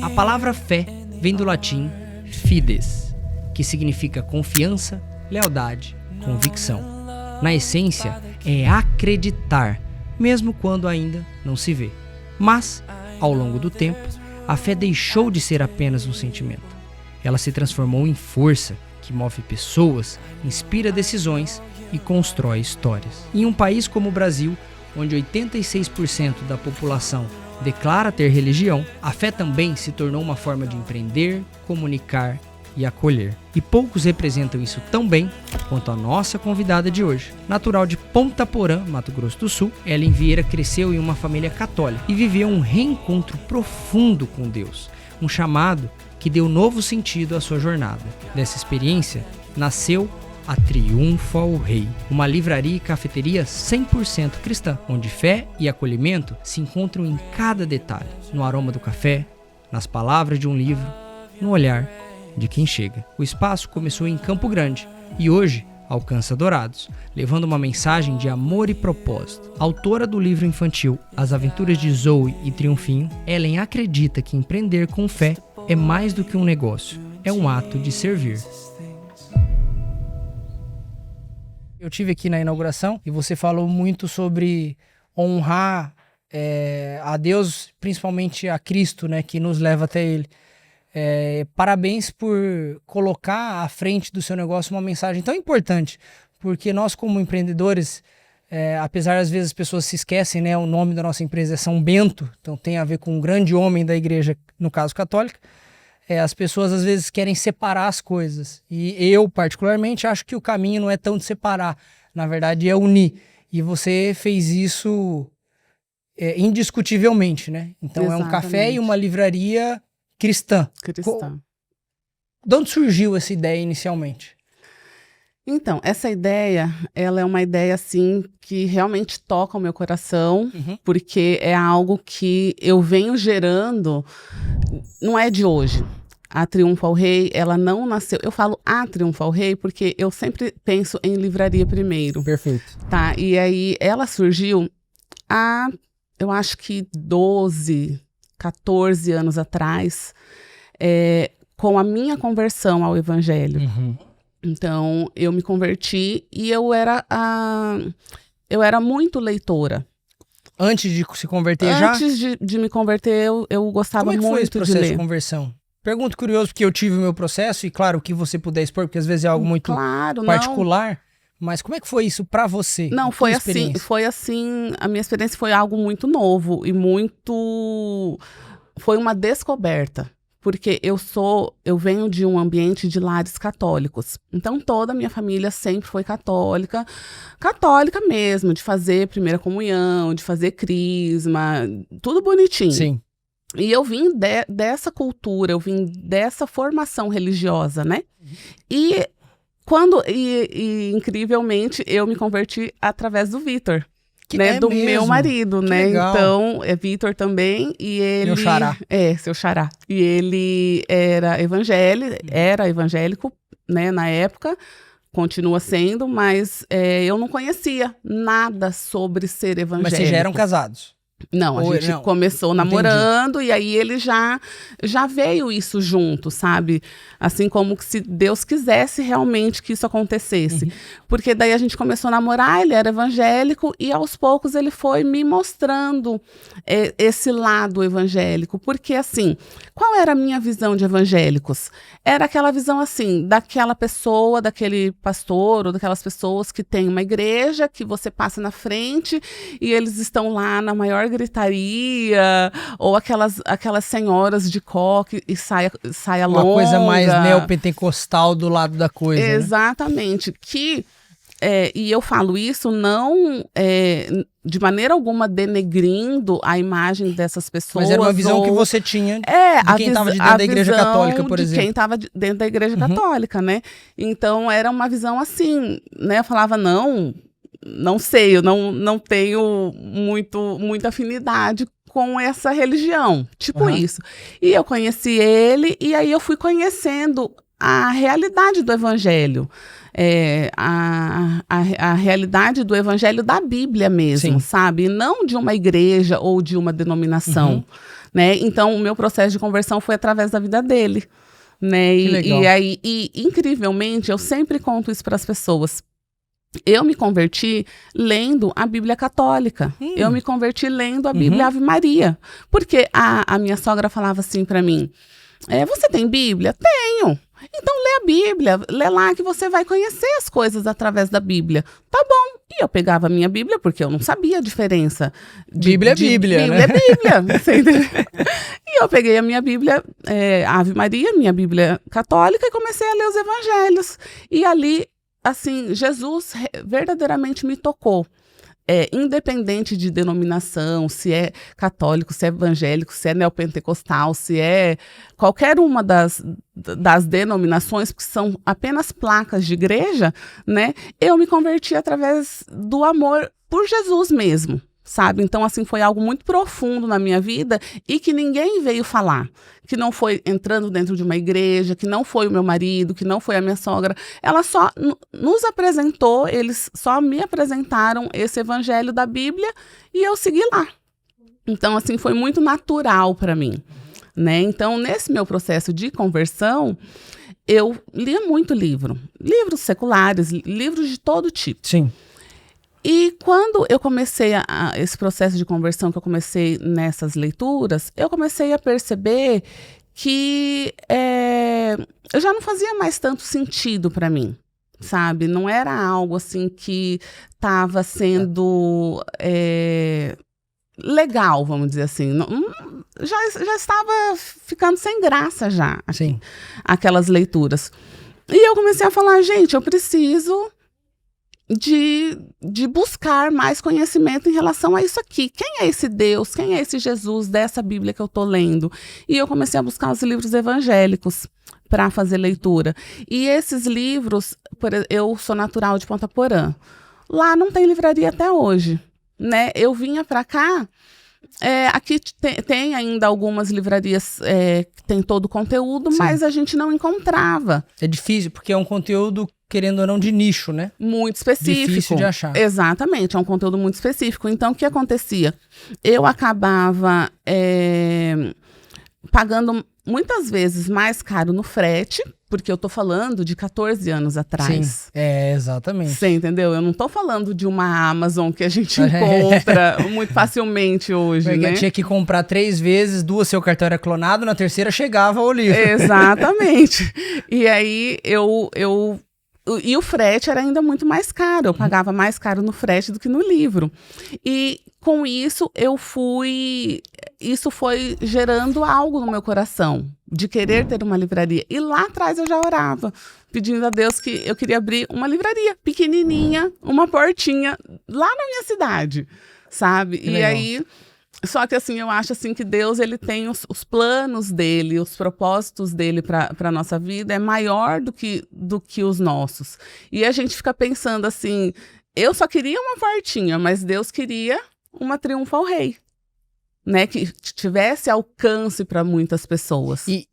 A palavra fé vem do latim fides, que significa confiança, lealdade, convicção. Na essência, é acreditar, mesmo quando ainda não se vê. Mas, ao longo do tempo, a fé deixou de ser apenas um sentimento. Ela se transformou em força que move pessoas, inspira decisões e constrói histórias. Em um país como o Brasil, onde 86% da população declara ter religião, a fé também se tornou uma forma de empreender, comunicar e acolher. E poucos representam isso tão bem quanto a nossa convidada de hoje. Natural de Ponta Porã, Mato Grosso do Sul, Ellen Vieira cresceu em uma família católica e viveu um reencontro profundo com Deus, um chamado que deu novo sentido à sua jornada. Dessa experiência, nasceu a Triunfo ao Rei, uma livraria e cafeteria 100% cristã, onde fé e acolhimento se encontram em cada detalhe, no aroma do café, nas palavras de um livro, no olhar de quem chega. O espaço começou em Campo Grande e hoje alcança Dourados, levando uma mensagem de amor e propósito. Autora do livro infantil As Aventuras de Zoe e Triunfinho, Ellen acredita que empreender com fé é mais do que um negócio, é um ato de servir. Eu tive aqui na inauguração e você falou muito sobre honrar a Deus, principalmente a Cristo, né, que nos leva até Ele. Parabéns por colocar à frente do seu negócio uma mensagem tão importante, porque nós como empreendedores, apesar às vezes as pessoas se esquecem, né, o nome da nossa empresa é São Bento, então tem a ver com um grande homem da igreja, no caso católica. As pessoas às vezes querem separar as coisas. E eu, particularmente, acho que o caminho não é tão de separar. Na verdade, é unir. E você fez isso indiscutivelmente, né? Então exatamente. É um café e uma livraria cristã. De onde surgiu essa ideia inicialmente? Então, essa ideia, ela é uma ideia, assim, que realmente toca o meu coração, porque é algo que eu venho gerando, não é de hoje. A Triunfo ao Rei, ela não nasceu... Eu falo a Triunfo ao Rei porque eu sempre penso em livraria primeiro. Perfeito. Tá, e aí ela surgiu há, eu acho que 12, 14 anos atrás, com a minha conversão ao Evangelho. Então, eu me converti e eu era muito leitora. Antes de se converter já? Antes de me converter, eu gostava muito de ler. Como é que foi esse processo de conversão? Pergunto curioso, porque eu tive o meu processo, e claro, o que você puder expor, porque às vezes é algo muito particular. Não. Mas como é que foi isso pra você? Não, foi assim, a minha experiência foi algo muito novo e foi uma descoberta. Porque eu venho de um ambiente de lares católicos. Então, toda a minha família sempre foi católica mesmo, de fazer primeira comunhão, de fazer crisma, tudo bonitinho. Sim. E eu vim dessa cultura, eu vim dessa formação religiosa, né? E incrivelmente, eu me converti através do Vitor. Né, do mesmo? Meu marido, que né? Legal. Então, é Vitor também, e ele... Meu xará. Seu xará. E ele era evangélico, né, na época, continua sendo, mas eu não conhecia nada sobre ser evangélico. Mas vocês já eram casados? Não, a gente começou namorando. Entendi. E aí ele já veio isso junto, sabe? Assim como se Deus quisesse realmente que isso acontecesse. Porque daí a gente começou a namorar, ele era evangélico e aos poucos ele foi me mostrando esse lado evangélico. Porque assim, qual era a minha visão de evangélicos? Era aquela visão assim, daquela pessoa, daquele pastor ou daquelas pessoas que tem uma igreja, que você passa na frente e eles estão lá na maior gritaria, ou aquelas senhoras de coque e saia longa. Uma coisa mais neopentecostal do lado da coisa. Exatamente. Né? E eu falo isso não de maneira alguma denegrindo a imagem dessas pessoas. Mas era uma visão que você tinha de quem estava dentro da igreja católica, por exemplo. De quem estava dentro da igreja católica, né? Então era uma visão assim, né? Eu falava, não sei, eu não tenho muita afinidade com essa religião, tipo isso. E eu conheci ele, e aí eu fui conhecendo a realidade do evangelho, a realidade do evangelho da Bíblia mesmo, sabe? Não de uma igreja ou de uma denominação, né? Então, o meu processo de conversão foi através da vida dele, né? E incrivelmente, eu sempre conto isso para as pessoas. Eu me converti lendo a Bíblia católica. Eu me converti lendo a Bíblia Ave Maria. Porque a minha sogra falava assim para mim, você tem Bíblia? Tenho. Então lê a Bíblia, lê lá que você vai conhecer as coisas através da Bíblia. Tá bom. E eu pegava a minha Bíblia, porque eu não sabia a diferença. Bíblia é Bíblia, né? Bíblia é Bíblia. Você entendeu? E eu peguei a minha Bíblia, Ave Maria, minha Bíblia católica, e comecei a ler os evangelhos. E ali, assim, Jesus verdadeiramente me tocou. Independente de denominação, se é católico, se é evangélico, se é neopentecostal, se é qualquer uma das denominações, que são apenas placas de igreja, né? Eu me converti através do amor por Jesus mesmo, sabe? Então, assim, foi algo muito profundo na minha vida e que ninguém veio falar. Que não foi entrando dentro de uma igreja, que não foi o meu marido, que não foi a minha sogra. Ela só nos apresentou, eles só me apresentaram esse evangelho da Bíblia e eu segui lá. Então, assim, foi muito natural para mim, né? Então, nesse meu processo de conversão, eu lia muito livros seculares, livros de todo tipo. Sim. E quando eu comecei esse processo de conversão, que eu comecei nessas leituras, eu comecei a perceber que já não fazia mais tanto sentido para mim, sabe? Não era algo assim que estava sendo legal, vamos dizer assim. Já estava ficando sem graça já, Sim. Aquelas leituras. E eu comecei a falar, gente, eu preciso de buscar mais conhecimento em relação a isso aqui. Quem é esse Deus? Quem é esse Jesus dessa Bíblia que eu estou lendo? E eu comecei a buscar os livros evangélicos para fazer leitura. E esses livros, eu sou natural de Ponta Porã. Lá não tem livraria até hoje, né? Eu vinha para cá, aqui tem ainda algumas livrarias que tem todo o conteúdo, sim, mas a gente não encontrava. É difícil, porque é um conteúdo, querendo ou não, de nicho, né? Muito específico. Difícil de achar. Exatamente, é um conteúdo muito específico. Então, o que acontecia? Eu acabava pagando muitas vezes mais caro no frete, porque eu tô falando de 14 anos atrás. Sim, exatamente. Você entendeu? Eu não tô falando de uma Amazon que a gente encontra muito facilmente hoje, porque né? tinha que comprar 3 vezes, 2 seu cartão era clonado, na terceira chegava o livro. Exatamente. E aí, e o frete era ainda muito mais caro. Eu pagava mais caro no frete do que no livro. E com isso, isso foi gerando algo no meu coração, de querer ter uma livraria. E lá atrás eu já orava, pedindo a Deus que eu queria abrir uma livraria pequenininha, uma portinha, lá na minha cidade, sabe? E aí... Só que assim, eu acho assim que Deus, ele tem os planos dele, os propósitos dele para a nossa vida é maior do que os nossos. E a gente fica pensando assim, eu só queria uma portinha, mas Deus queria uma Triunfo ao Rei, né? Que tivesse alcance para muitas pessoas. E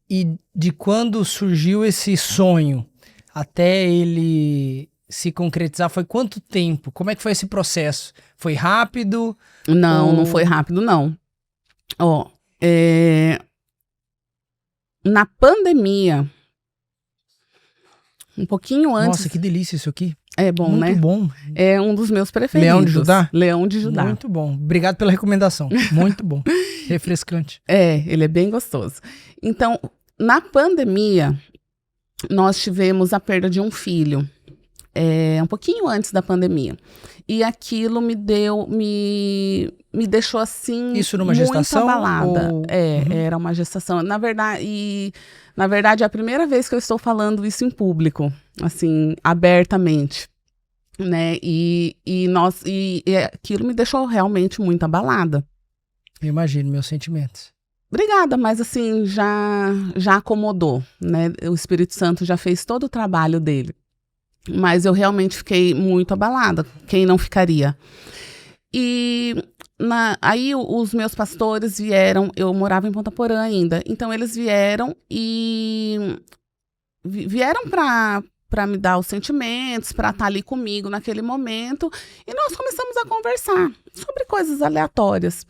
de quando surgiu esse sonho até ele se concretizar, foi quanto tempo? Como é que foi esse processo? Foi rápido? Não foi rápido, não. Na pandemia, um pouquinho antes... Nossa, que delícia isso aqui. É bom, muito, né? Muito bom. É um dos meus preferidos. Leão de Judá? Leão de Judá. Muito bom. Obrigado pela recomendação. Muito bom. Refrescante. Ele é bem gostoso. Então, na pandemia, nós tivemos a perda de um filho. Um pouquinho antes da pandemia. E aquilo me deixou assim, isso numa gestação? Muito abalada. Ou... Era uma gestação. Na verdade, é a primeira vez que eu estou falando isso em público, assim, abertamente, né? E aquilo me deixou realmente muito abalada. Eu imagino meus sentimentos. Obrigada, mas assim, já acomodou, né? O Espírito Santo já fez todo o trabalho dele. Mas eu realmente fiquei muito abalada. Quem não ficaria? E aí os meus pastores vieram, eu morava em Ponta Porã ainda, então eles vieram para me dar os sentimentos, para estar ali comigo naquele momento, e nós começamos a conversar sobre coisas aleatórias.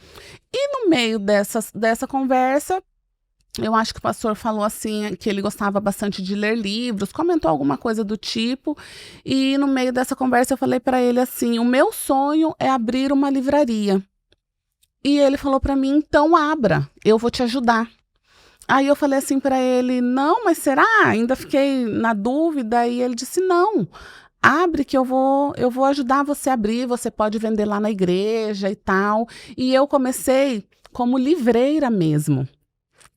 E no meio dessa conversa, eu acho que o pastor falou assim, que ele gostava bastante de ler livros, comentou alguma coisa do tipo, e no meio dessa conversa eu falei para ele assim, o meu sonho é abrir uma livraria. E ele falou para mim, então abra, eu vou te ajudar. Aí eu falei assim para ele, não, mas será? Ainda fiquei na dúvida, e ele disse, não, abre que eu vou ajudar você a abrir, você pode vender lá na igreja e tal. E eu comecei como livreira mesmo.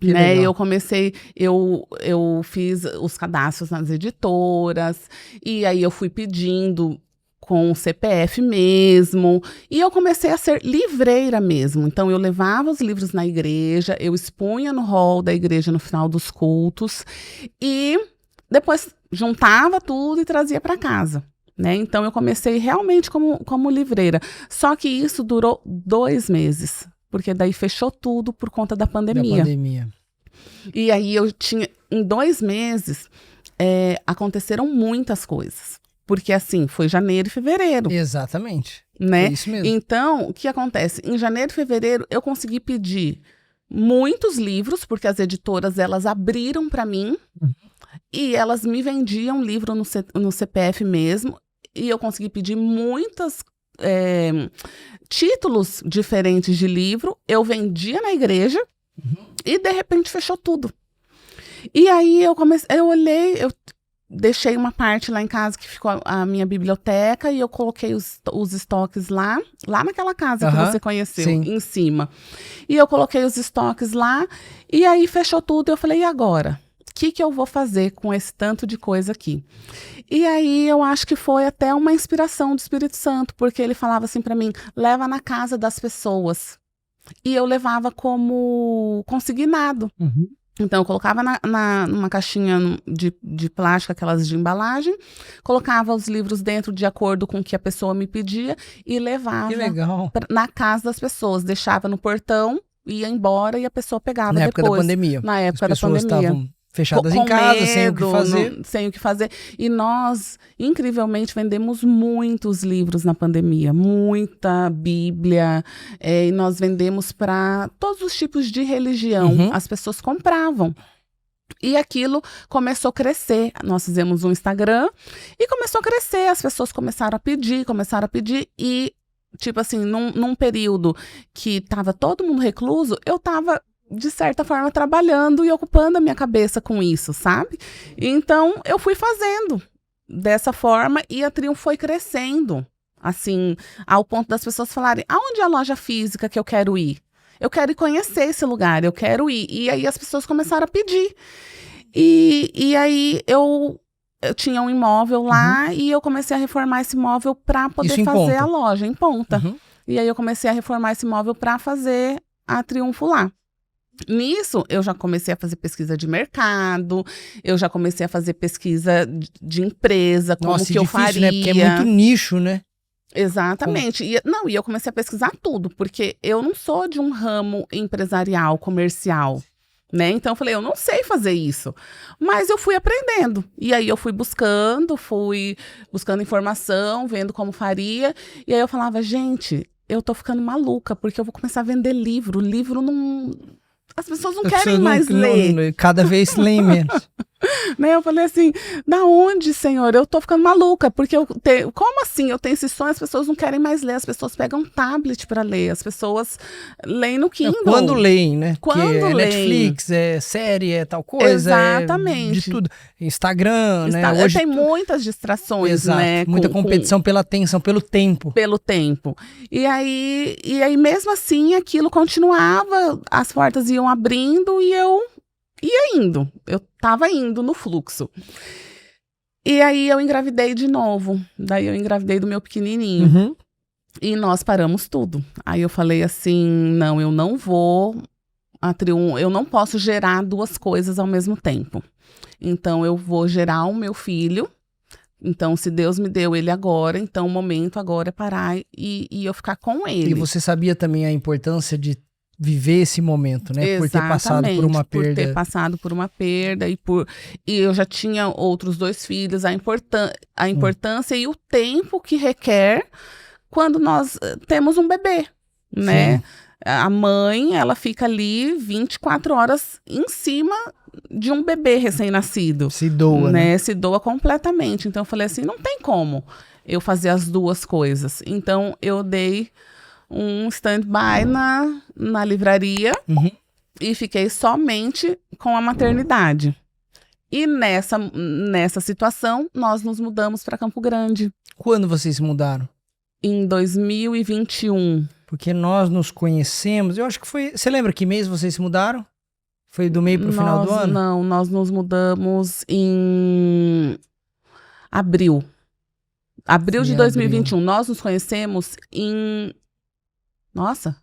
Né? Eu comecei, eu fiz os cadastros nas editoras, e aí eu fui pedindo com o CPF mesmo, e eu comecei a ser livreira mesmo. Então eu levava os livros na igreja, eu expunha no hall da igreja no final dos cultos, e depois juntava tudo e trazia para casa. Né? Então eu comecei realmente como livreira, só que isso durou 2 meses. Porque daí fechou tudo por conta da pandemia. E aí em 2 meses, aconteceram muitas coisas. Porque assim, foi janeiro e fevereiro. Exatamente. Né? É isso mesmo. Então, o que acontece? Em janeiro e fevereiro, eu consegui pedir muitos livros, porque as editoras, elas abriram para mim. E elas me vendiam livro no CPF mesmo. E eu consegui pedir muitos títulos diferentes de livro. Eu vendia na igreja e de repente fechou tudo. E aí eu olhei, eu deixei uma parte lá em casa que ficou a minha biblioteca, e eu coloquei os estoques lá naquela casa que você conheceu, sim, em cima. E eu coloquei os estoques lá, e aí fechou tudo. Eu falei, e agora? O que eu vou fazer com esse tanto de coisa aqui? E aí eu acho que foi até uma inspiração do Espírito Santo, porque ele falava assim para mim, leva na casa das pessoas. E eu levava como consignado. Então eu colocava numa caixinha de plástico, aquelas de embalagem, colocava os livros dentro de acordo com o que a pessoa me pedia e levava na casa das pessoas, deixava no portão, ia embora e a pessoa pegava depois. Na época da pandemia. Na época da pandemia. Estavam fechadas em casa, medo, sem o que fazer. E nós, incrivelmente, vendemos muitos livros na pandemia. Muita Bíblia. E nós vendemos para todos os tipos de religião. As pessoas compravam. E aquilo começou a crescer. Nós fizemos um Instagram e começou a crescer. As pessoas começaram a pedir. E, tipo assim, num período que estava todo mundo recluso, eu estava, de certa forma, trabalhando e ocupando a minha cabeça com isso, sabe? Então, eu fui fazendo dessa forma e a Triunfo foi crescendo, assim, ao ponto das pessoas falarem, aonde é a loja física que eu quero ir? Eu quero ir conhecer esse lugar, eu quero ir. E aí as pessoas começaram a pedir. E aí eu tinha um imóvel lá e eu comecei a reformar esse imóvel para poder fazer a loja em Ponta. E aí eu comecei a reformar esse imóvel para fazer a Triunfo lá. Nisso, eu já comecei a fazer pesquisa de mercado, eu já comecei a fazer pesquisa de empresa, como que eu faria. Né? Porque é muito nicho, né? Exatamente. E eu comecei a pesquisar tudo, porque eu não sou de um ramo empresarial, comercial, né? Então eu falei, eu não sei fazer isso. Mas eu fui aprendendo. E aí eu fui buscando informação, vendo como faria. E aí eu falava, gente, eu tô ficando maluca, porque eu vou começar a vender livro. Livro não... As pessoas não querem mais ler. Cada vez leem menos. Né? Eu falei assim, da onde, Senhor? Eu tô ficando maluca, porque como assim? Eu tenho esse sonho, as pessoas não querem mais ler, as pessoas pegam um tablet para ler, as pessoas leem no Kindle. Quando leem, né? Quando leem. Netflix, série, tal coisa. Exatamente. De tudo. Instagram, né? Hoje tem muitas distrações, exato, né? Muita competição pela atenção, pelo tempo. Pelo tempo. E aí mesmo assim, aquilo continuava, as portas iam abrindo e eu ia indo. Eu tava indo no fluxo. E aí eu engravidei de novo. Daí eu engravidei do meu pequenininho. E nós paramos tudo. Aí eu falei assim, não, eu não vou... eu não posso gerar 2 coisas ao mesmo tempo. Então eu vou gerar o meu filho. Então, se Deus me deu ele agora, então o momento agora é parar e eu ficar com ele. E você sabia também a importância de viver esse momento, né? Exatamente, por ter passado por uma perda. Por ter passado por uma perda e eu já tinha outros 2 filhos, a importância e o tempo que requer quando nós temos um bebê, né? A mãe, ela fica ali 24 horas em cima de um bebê recém-nascido. Se doa, né? Se doa completamente. Então eu falei assim, não tem como eu fazer as duas coisas. Então eu dei um stand-by na livraria e fiquei somente com a maternidade. E nessa situação, nós nos mudamos para Campo Grande. Quando vocês se mudaram? Em 2021. Porque nós nos conhecemos, eu acho que foi... Você lembra que mês vocês se mudaram? Foi do meio pro final do ano? Não, nós nos mudamos em abril. Abril de 2021. Nós nos conhecemos em... Nossa!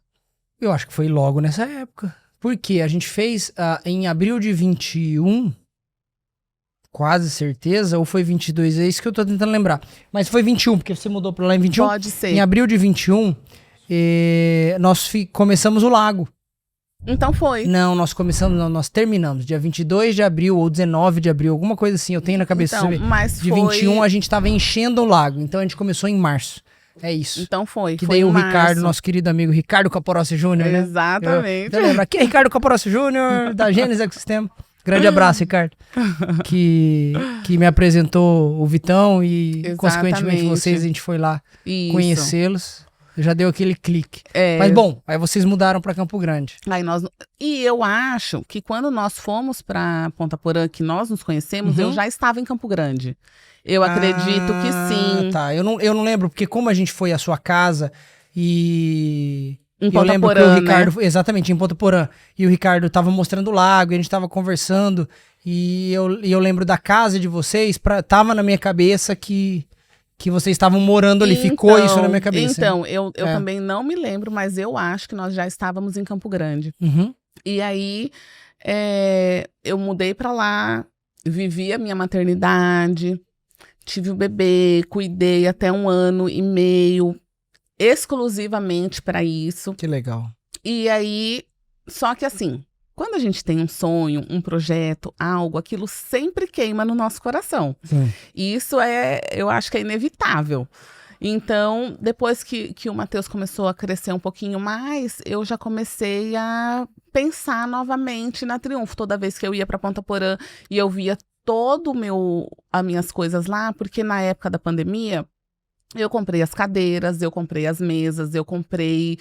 Eu acho que foi logo nessa época. Porque a gente fez em abril de 21, quase certeza, ou foi 22, é isso que eu tô tentando lembrar. Mas foi 21, porque você mudou pra lá em 21. Pode ser. Em abril de 21, nós começamos o Lago. Então foi. Não, nós terminamos dia 22 de abril ou 19 de abril, alguma coisa assim, eu tenho na cabeça. Então, mas de 21 a gente tava enchendo o lago, então a gente começou em março. É isso. Então foi. Que foi daí o março. Ricardo, nosso querido amigo Ricardo Caporossi Júnior, né? Exatamente. Eu lembro, aqui é Ricardo Caporossi Júnior, da Gênesis Ecossistema. Grande abraço, Ricardo. Que me apresentou o Vitão e, consequentemente, vocês, a gente foi lá conhecê-los. Já deu aquele clique. Mas bom, aí vocês mudaram para Campo Grande. E eu acho que quando nós fomos para Ponta Porã, que nós nos conhecemos, eu já estava em Campo Grande. Eu acredito que sim. Tá, eu não lembro, porque como a gente foi à sua casa e... Em Ponta eu lembro Porã, que o Ricardo, né? Exatamente, em Ponta Porã. E o Ricardo tava mostrando o lago, e a gente tava conversando. E eu lembro da casa de vocês, tava na minha cabeça que vocês estavam morando ali. Ficou isso na minha cabeça. Então, eu também não me lembro, mas eu acho que nós já estávamos em Campo Grande. E aí, eu mudei pra lá, vivi a minha maternidade, tive o bebê, cuidei até 1 ano e meio, exclusivamente para isso. Que legal. E aí, só que assim, quando a gente tem um sonho, um projeto, algo, aquilo sempre queima no nosso coração. Sim. E isso eu acho que é inevitável. Então, depois que o Matheus começou a crescer um pouquinho mais, eu já comecei a pensar novamente na Triunfo. Toda vez que eu ia para Ponta Porã e eu via as minhas coisas lá, porque na época da pandemia, eu comprei as cadeiras, eu comprei as mesas, eu comprei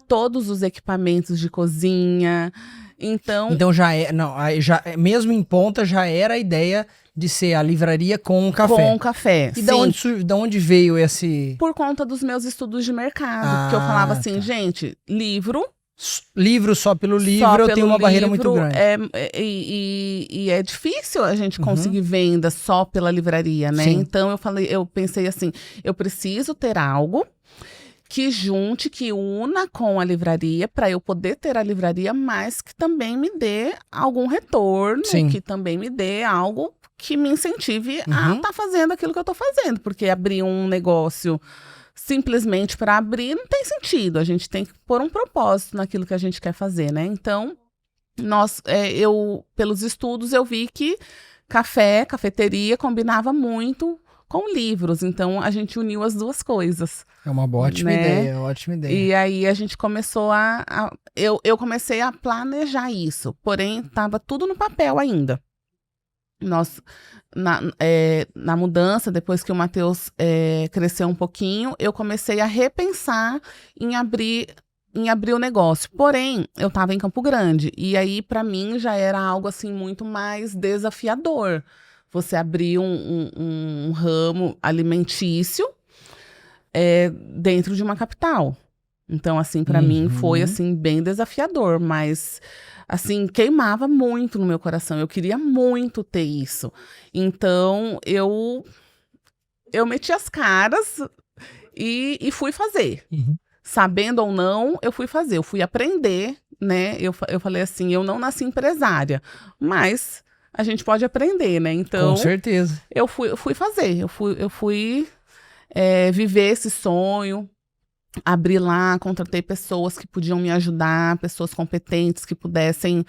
todos os equipamentos de cozinha. Então mesmo em Ponta já era a ideia de ser a livraria com um café. Com um café, e da onde veio esse... Por conta dos meus estudos de mercado, porque eu falava assim, gente, livro só pelo livro eu tenho uma barreira muito grande. E é difícil a gente conseguir venda só pela livraria, né? Sim. Então eu pensei assim, eu preciso ter algo que una com a livraria, para eu poder ter a livraria, mas que também me dê algum retorno, Sim. que também me dê algo que me incentive a estar fazendo aquilo que eu estou fazendo, porque abrir um negócio simplesmente para abrir não tem sentido, a gente tem que pôr um propósito naquilo que a gente quer fazer, né? Então, pelos estudos, eu vi que cafeteria combinava muito com livros, então a gente uniu as duas coisas. É uma ótima ideia, ótima ideia. E aí a gente começou eu comecei a planejar isso, porém estava tudo no papel ainda. Na mudança, depois que o Matheus cresceu um pouquinho, eu comecei a repensar em abrir o negócio. Porém, eu estava em Campo Grande, e aí para mim já era algo assim muito mais desafiador. Você abrir um ramo alimentício dentro de uma capital. Então, assim, para mim foi assim bem desafiador, mas assim, queimava muito no meu coração. Eu queria muito ter isso. Então, eu meti as caras e fui fazer. Sabendo ou não, eu fui fazer. Eu fui aprender, né? Eu falei assim, eu não nasci empresária, mas a gente pode aprender, né? Então, com certeza. Eu fui fazer. Eu fui viver esse sonho. Abri lá, contratei pessoas que podiam me ajudar, pessoas competentes que pudessem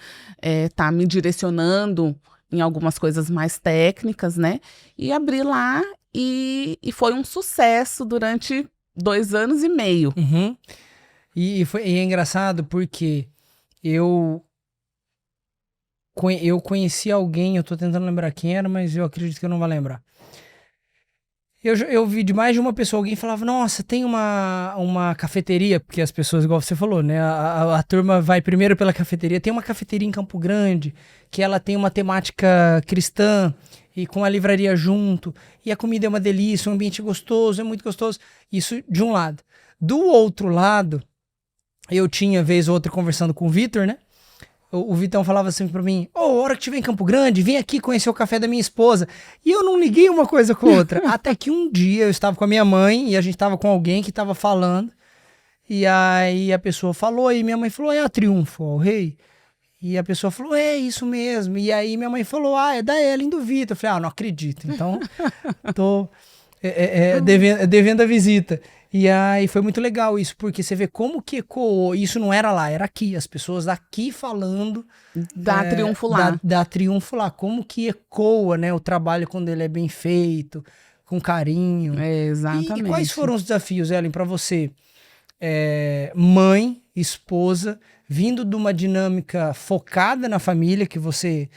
tá me direcionando em algumas coisas mais técnicas, né? E abri lá e foi um sucesso durante 2 anos e meio. E é engraçado porque eu conheci alguém, eu tô tentando lembrar quem era, mas eu acredito que eu não vou lembrar. Eu vi de mais de uma pessoa, alguém falava, nossa, tem uma cafeteria, porque as pessoas, igual você falou, né, a turma vai primeiro pela cafeteria. Tem uma cafeteria em Campo Grande, que ela tem uma temática cristã, e com a livraria junto, e a comida é uma delícia, um ambiente gostoso, é muito gostoso. Isso de um lado. Do outro lado, eu tinha, vez ou outra, conversando com o Vitor, né? O Vitão falava sempre pra mim, a hora que estiver em Campo Grande, vem aqui conhecer o café da minha esposa. E eu não liguei uma coisa com a outra. Até que um dia eu estava com a minha mãe e a gente estava com alguém que estava falando. E aí a pessoa falou, e minha mãe falou, é a Triunfo, ó, o rei. E a pessoa falou, é isso mesmo. E aí minha mãe falou, é da Ellen do Vitor. Eu falei, não acredito. Então, tô devendo a visita. E aí foi muito legal isso, porque você vê como que ecoou. Isso não era lá, era aqui. As pessoas daqui falando da Triunfo lá. Da Triunfo lá. Como que ecoa, né, o trabalho quando ele é bem feito, com carinho. Exatamente. E quais foram os desafios, Ellen, para você? Mãe, esposa, vindo de uma dinâmica focada na família, que você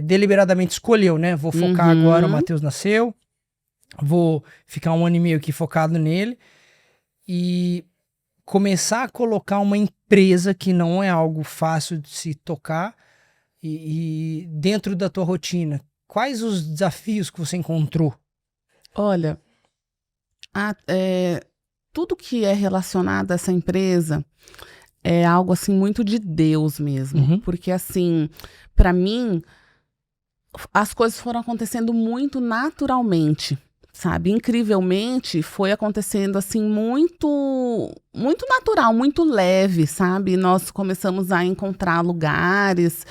deliberadamente escolheu, né? Vou focar agora, o Matheus nasceu. Vou ficar 1 ano e meio aqui focado nele e começar a colocar uma empresa que não é algo fácil de se tocar e dentro da tua rotina, quais os desafios que você encontrou? Olha, tudo que é relacionado a essa empresa é algo assim muito de Deus mesmo, porque assim, para mim, as coisas foram acontecendo muito naturalmente. Sabe, incrivelmente foi acontecendo assim muito natural, muito leve, sabe? Nós começamos a encontrar lugares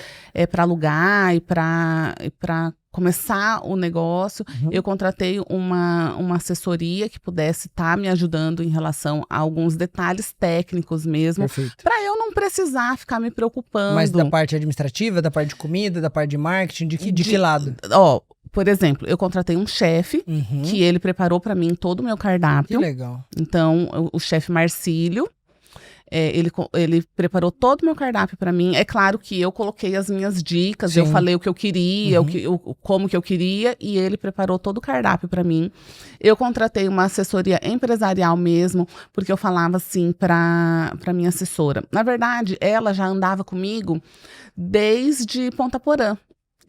para alugar e para começar o negócio. Eu contratei uma assessoria que pudesse estar me ajudando em relação a alguns detalhes técnicos mesmo, para eu não precisar ficar me preocupando. Mas da parte administrativa, da parte de comida, da parte de marketing, de que lado? Por exemplo, eu contratei um chefe que ele preparou para mim todo o meu cardápio. Que legal. Então, o chefe Marcílio, ele preparou todo o meu cardápio para mim. É claro que eu coloquei as minhas dicas, eu falei o que eu queria, como que eu queria, e ele preparou todo o cardápio para mim. Eu contratei uma assessoria empresarial mesmo, porque eu falava assim para minha assessora. Na verdade, ela já andava comigo desde Ponta Porã.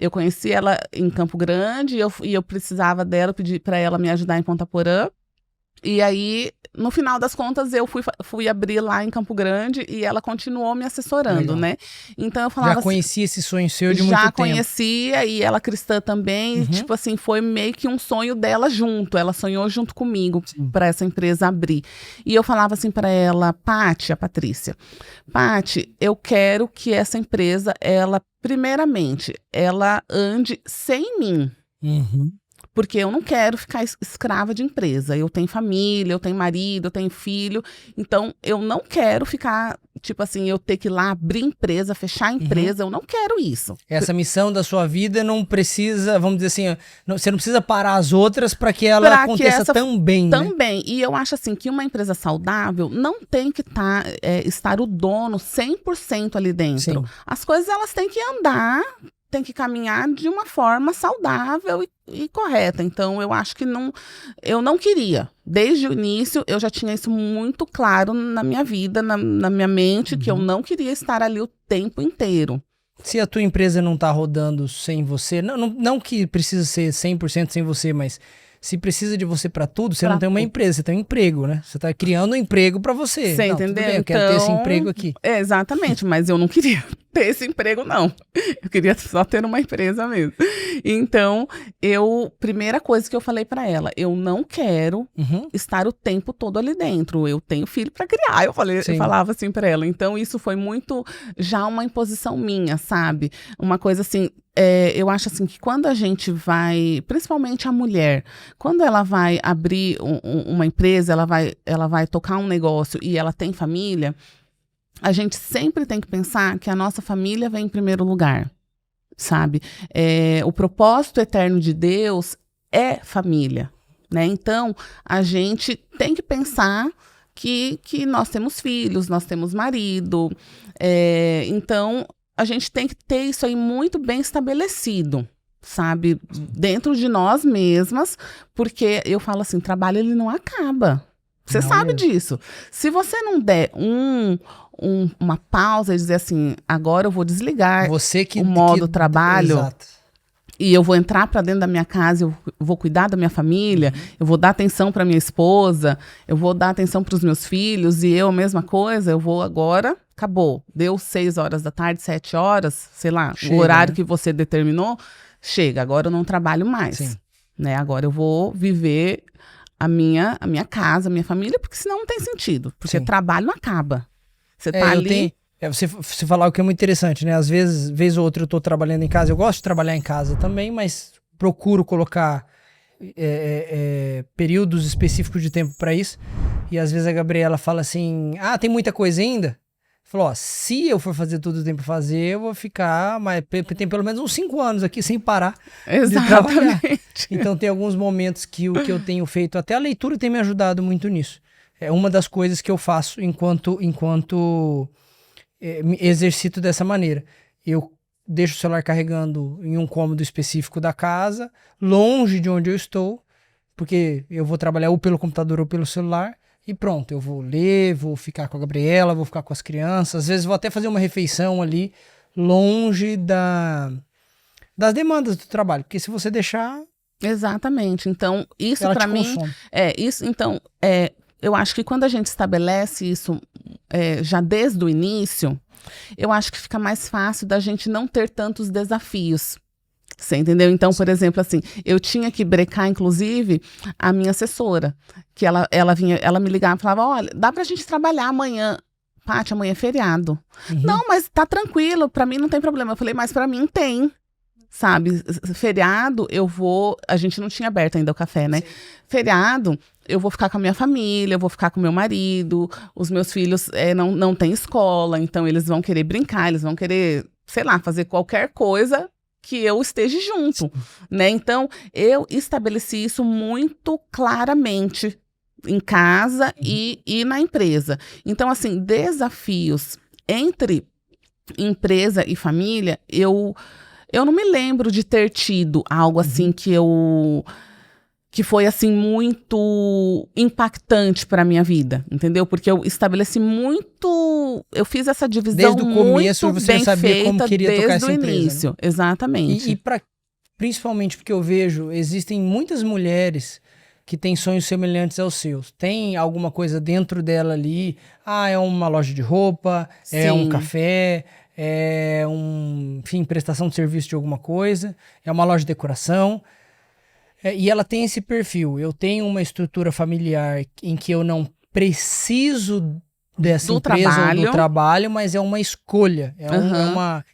Eu conheci ela em Campo Grande e eu precisava dela, pedi para ela me ajudar em Ponta Porã. E aí, no final das contas, eu fui abrir lá em Campo Grande e ela continuou me assessorando, né? Então eu falava já conhecia esse sonho seu de muito tempo. Já conhecia, e ela cristã também, tipo assim, foi meio que um sonho dela junto. Ela sonhou junto comigo para essa empresa abrir. E eu falava assim para ela, Paty, a Patrícia, Paty, eu quero que essa empresa, primeiramente, ela ande sem mim. Porque eu não quero ficar escrava de empresa. Eu tenho família, eu tenho marido, eu tenho filho. Então, eu não quero ficar, tipo assim, eu ter que ir lá abrir empresa, fechar a empresa. Eu não quero isso. Essa missão da sua vida não precisa, vamos dizer assim, você não precisa parar as outras para que ela aconteça também, Também. Né? E eu acho assim, que uma empresa saudável não tem que estar o dono 100% ali dentro. Sim. As coisas, elas têm que andar, tem que caminhar de uma forma saudável e correta. Então, eu acho que eu não queria. Desde o início, eu já tinha isso muito claro na minha vida, na minha mente, que eu não queria estar ali o tempo inteiro. Se a tua empresa não está rodando sem você, não que precisa ser 100% sem você, mas se precisa de você para tudo, você não tem uma empresa, você tem um emprego, né? Você está criando um emprego para você. Você entendeu? Tudo bem, eu quero ter esse emprego aqui. Exatamente, mas eu não queria ter esse emprego, não. Eu queria só ter uma empresa mesmo. Então, primeira coisa que eu falei para ela, eu não quero estar o tempo todo ali dentro. Eu tenho filho para criar. Eu falava assim para ela. Então, isso foi muito já uma imposição minha, sabe? Uma coisa assim, eu acho assim que quando a gente vai, principalmente a mulher, quando ela vai abrir uma empresa, ela vai tocar um negócio e ela tem família, a gente sempre tem que pensar que a nossa família vem em primeiro lugar, sabe? O propósito eterno de Deus é família, né? Então, a gente tem que pensar que nós temos filhos, nós temos marido. Então, a gente tem que ter isso aí muito bem estabelecido, sabe? Dentro de nós mesmas, porque eu falo assim, trabalho ele não acaba. Você sabe disso. Se você não der uma pausa e dizer assim, agora eu vou desligar o modo trabalho, exato, e eu vou entrar para dentro da minha casa, eu vou cuidar da minha família, eu vou dar atenção para minha esposa, eu vou dar atenção para os meus filhos, e eu a mesma coisa, eu vou agora, acabou. Deu 6 horas da tarde, 7 horas, sei lá, chega, o horário que você determinou, chega, agora eu não trabalho mais. Né? Agora eu vou viver a minha casa, a minha família, porque senão não tem sentido. Porque trabalho não acaba. Você tá ali... Você falar o que é muito interessante, né? Às vezes, vez ou outra eu tô trabalhando em casa. Eu gosto de trabalhar em casa também, mas procuro colocar períodos específicos de tempo para isso. E às vezes a Gabriela fala assim, tem muita coisa ainda? Falou, se eu for fazer tudo o tempo pra fazer, eu vou ficar, mas tem pelo menos uns 5 anos aqui sem parar de trabalhar. Então tem alguns momentos que o que eu tenho feito, até a leitura tem me ajudado muito nisso. É uma das coisas que eu faço enquanto me exercito dessa maneira. Eu deixo o celular carregando em um cômodo específico da casa, longe de onde eu estou, porque eu vou trabalhar ou pelo computador ou pelo celular. E pronto, eu vou ler, vou ficar com a Gabriela, vou ficar com as crianças. Às vezes vou até fazer uma refeição ali, longe das demandas do trabalho. Porque se você deixar... Exatamente. Então, isso para mim... consome. Eu acho que quando a gente estabelece isso já desde o início, eu acho que fica mais fácil da gente não ter tantos desafios. Você entendeu? Então, por exemplo, assim, eu tinha que brecar, inclusive, a minha assessora, que ela me ligava e falava, olha, dá pra gente trabalhar amanhã. Paty, amanhã é feriado. Não, mas tá tranquilo, pra mim não tem problema. Eu falei, mas pra mim tem, sabe? Feriado, a gente não tinha aberto ainda o café, né? Sim. Feriado, eu vou ficar com a minha família, eu vou ficar com meu marido, os meus filhos não têm escola, então eles vão querer brincar, eles vão querer, sei lá, fazer qualquer coisa que eu esteja junto, né? Então, eu estabeleci isso muito claramente em casa e na empresa. Então, assim, desafios entre empresa e família, eu não me lembro de ter tido algo assim que foi assim muito impactante para minha vida, entendeu? Porque eu estabeleci eu fiz essa divisão desde o começo, muito você bem sabia feita como queria tocar desde essa o empresa, início, né? Exatamente. Principalmente porque eu vejo, existem muitas mulheres que têm sonhos semelhantes aos seus. Tem alguma coisa dentro dela ali, é uma loja de roupa, é um café, enfim, prestação de serviço de alguma coisa, é uma loja de decoração. E ela tem esse perfil. Eu tenho uma estrutura familiar em que eu não preciso dessa empresa ou do trabalho, mas é uma escolha, é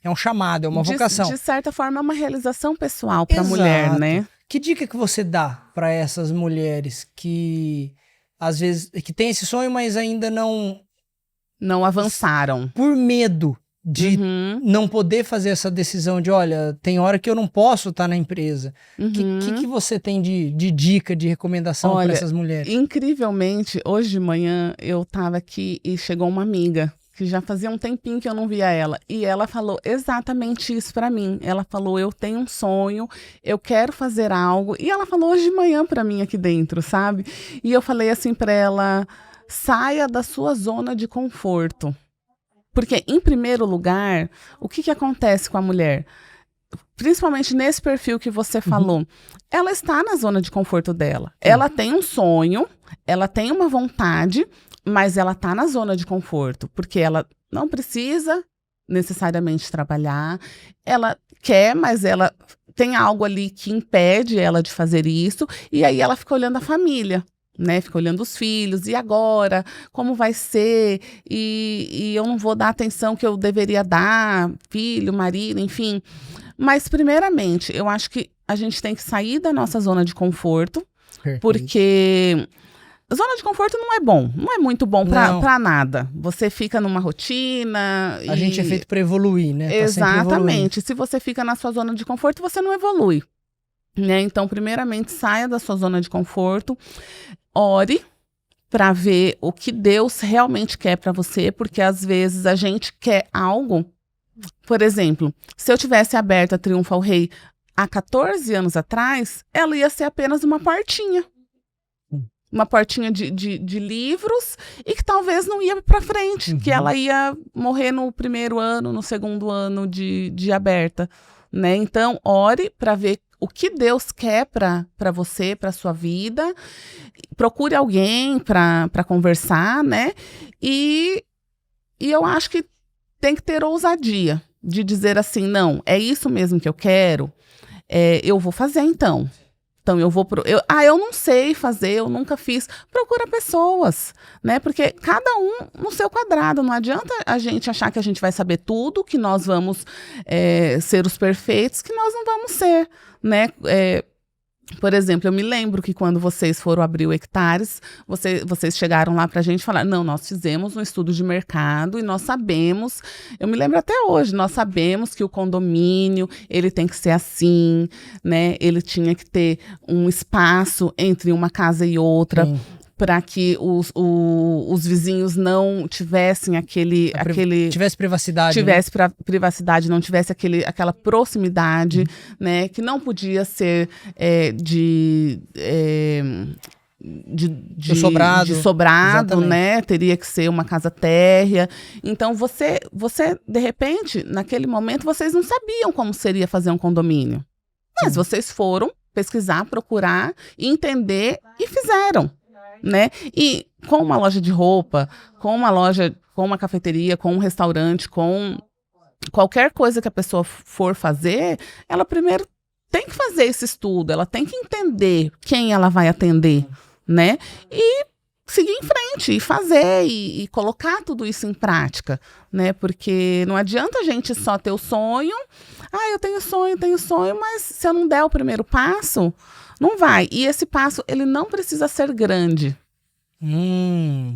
um chamado, é uma vocação. De certa forma, é uma realização pessoal para a mulher, né? Que dica que você dá para essas mulheres que, às vezes, que têm esse sonho, mas ainda não avançaram? Por medo de não poder fazer essa decisão de, olha, tem hora que eu não posso estar na empresa. Que você tem de dica, de recomendação para essas mulheres? Incrivelmente, hoje de manhã eu estava aqui e chegou uma amiga, que já fazia um tempinho que eu não via ela, e ela falou exatamente isso para mim. Ela falou, eu tenho um sonho, eu quero fazer algo, e ela falou hoje de manhã para mim aqui dentro, sabe? E eu falei assim para ela, saia da sua zona de conforto. Porque, em primeiro lugar, o que acontece com a mulher? Principalmente nesse perfil que você falou, ela está na zona de conforto dela. Ela tem um sonho, ela tem uma vontade, mas ela está na zona de conforto. Porque ela não precisa necessariamente trabalhar, ela quer, mas ela tem algo ali que impede ela de fazer isso, e aí ela fica olhando a família. Né, fica olhando os filhos, e agora? Como vai ser? E eu não vou dar a atenção que eu deveria dar, filho, marido, enfim. Mas, primeiramente, eu acho que a gente tem que sair da nossa zona de conforto, porque zona de conforto não é bom, não é muito bom pra nada. Você fica numa rotina. A gente é feito para evoluir, né? Exatamente. Se você fica na sua zona de conforto, você não evolui. Né? Então, primeiramente, saia da sua zona de conforto. Ore, para ver o que Deus realmente quer para você, porque às vezes a gente quer algo. Por exemplo, se eu tivesse aberto a Triunfo ao Rei há 14 anos atrás, ela ia ser apenas uma portinha. Uma portinha de livros e que talvez não ia para frente, que ela ia morrer no primeiro ano, no segundo ano de aberta, né? Então, ore para ver o que Deus quer para você, para sua vida. Procure alguém para conversar, né? E eu acho que tem que ter ousadia de dizer assim, não, é isso mesmo que eu quero, eu vou fazer então. Então, eu não sei fazer, eu nunca fiz. Procura pessoas, né? Porque cada um no seu quadrado. Não adianta a gente achar que a gente vai saber tudo, que nós vamos ser os perfeitos, que nós não vamos ser, né? Por exemplo, eu me lembro que quando vocês foram abrir o Hectares, vocês chegaram lá pra gente e falaram, não, nós fizemos um estudo de mercado e nós sabemos, eu me lembro até hoje, nós sabemos que o condomínio, ele tem que ser assim, né? Ele tinha que ter um espaço entre uma casa e outra, para que os vizinhos não tivessem tivesse privacidade. Tivesse privacidade, não tivesse aquela proximidade, né? Que não podia ser de sobrado, né? Teria que ser uma casa térrea. Então, você, de repente, naquele momento, vocês não sabiam como seria fazer um condomínio. Mas vocês foram pesquisar, procurar, entender e fizeram. Né? E com uma loja de roupa, com uma cafeteria, com um restaurante, com qualquer coisa que a pessoa for fazer, ela primeiro tem que fazer esse estudo, ela tem que entender quem ela vai atender, né? E seguir em frente, e fazer, e colocar tudo isso em prática, né? Porque não adianta a gente só ter o sonho, eu tenho sonho, mas se eu não der o primeiro passo, não vai. E esse passo, ele não precisa ser grande.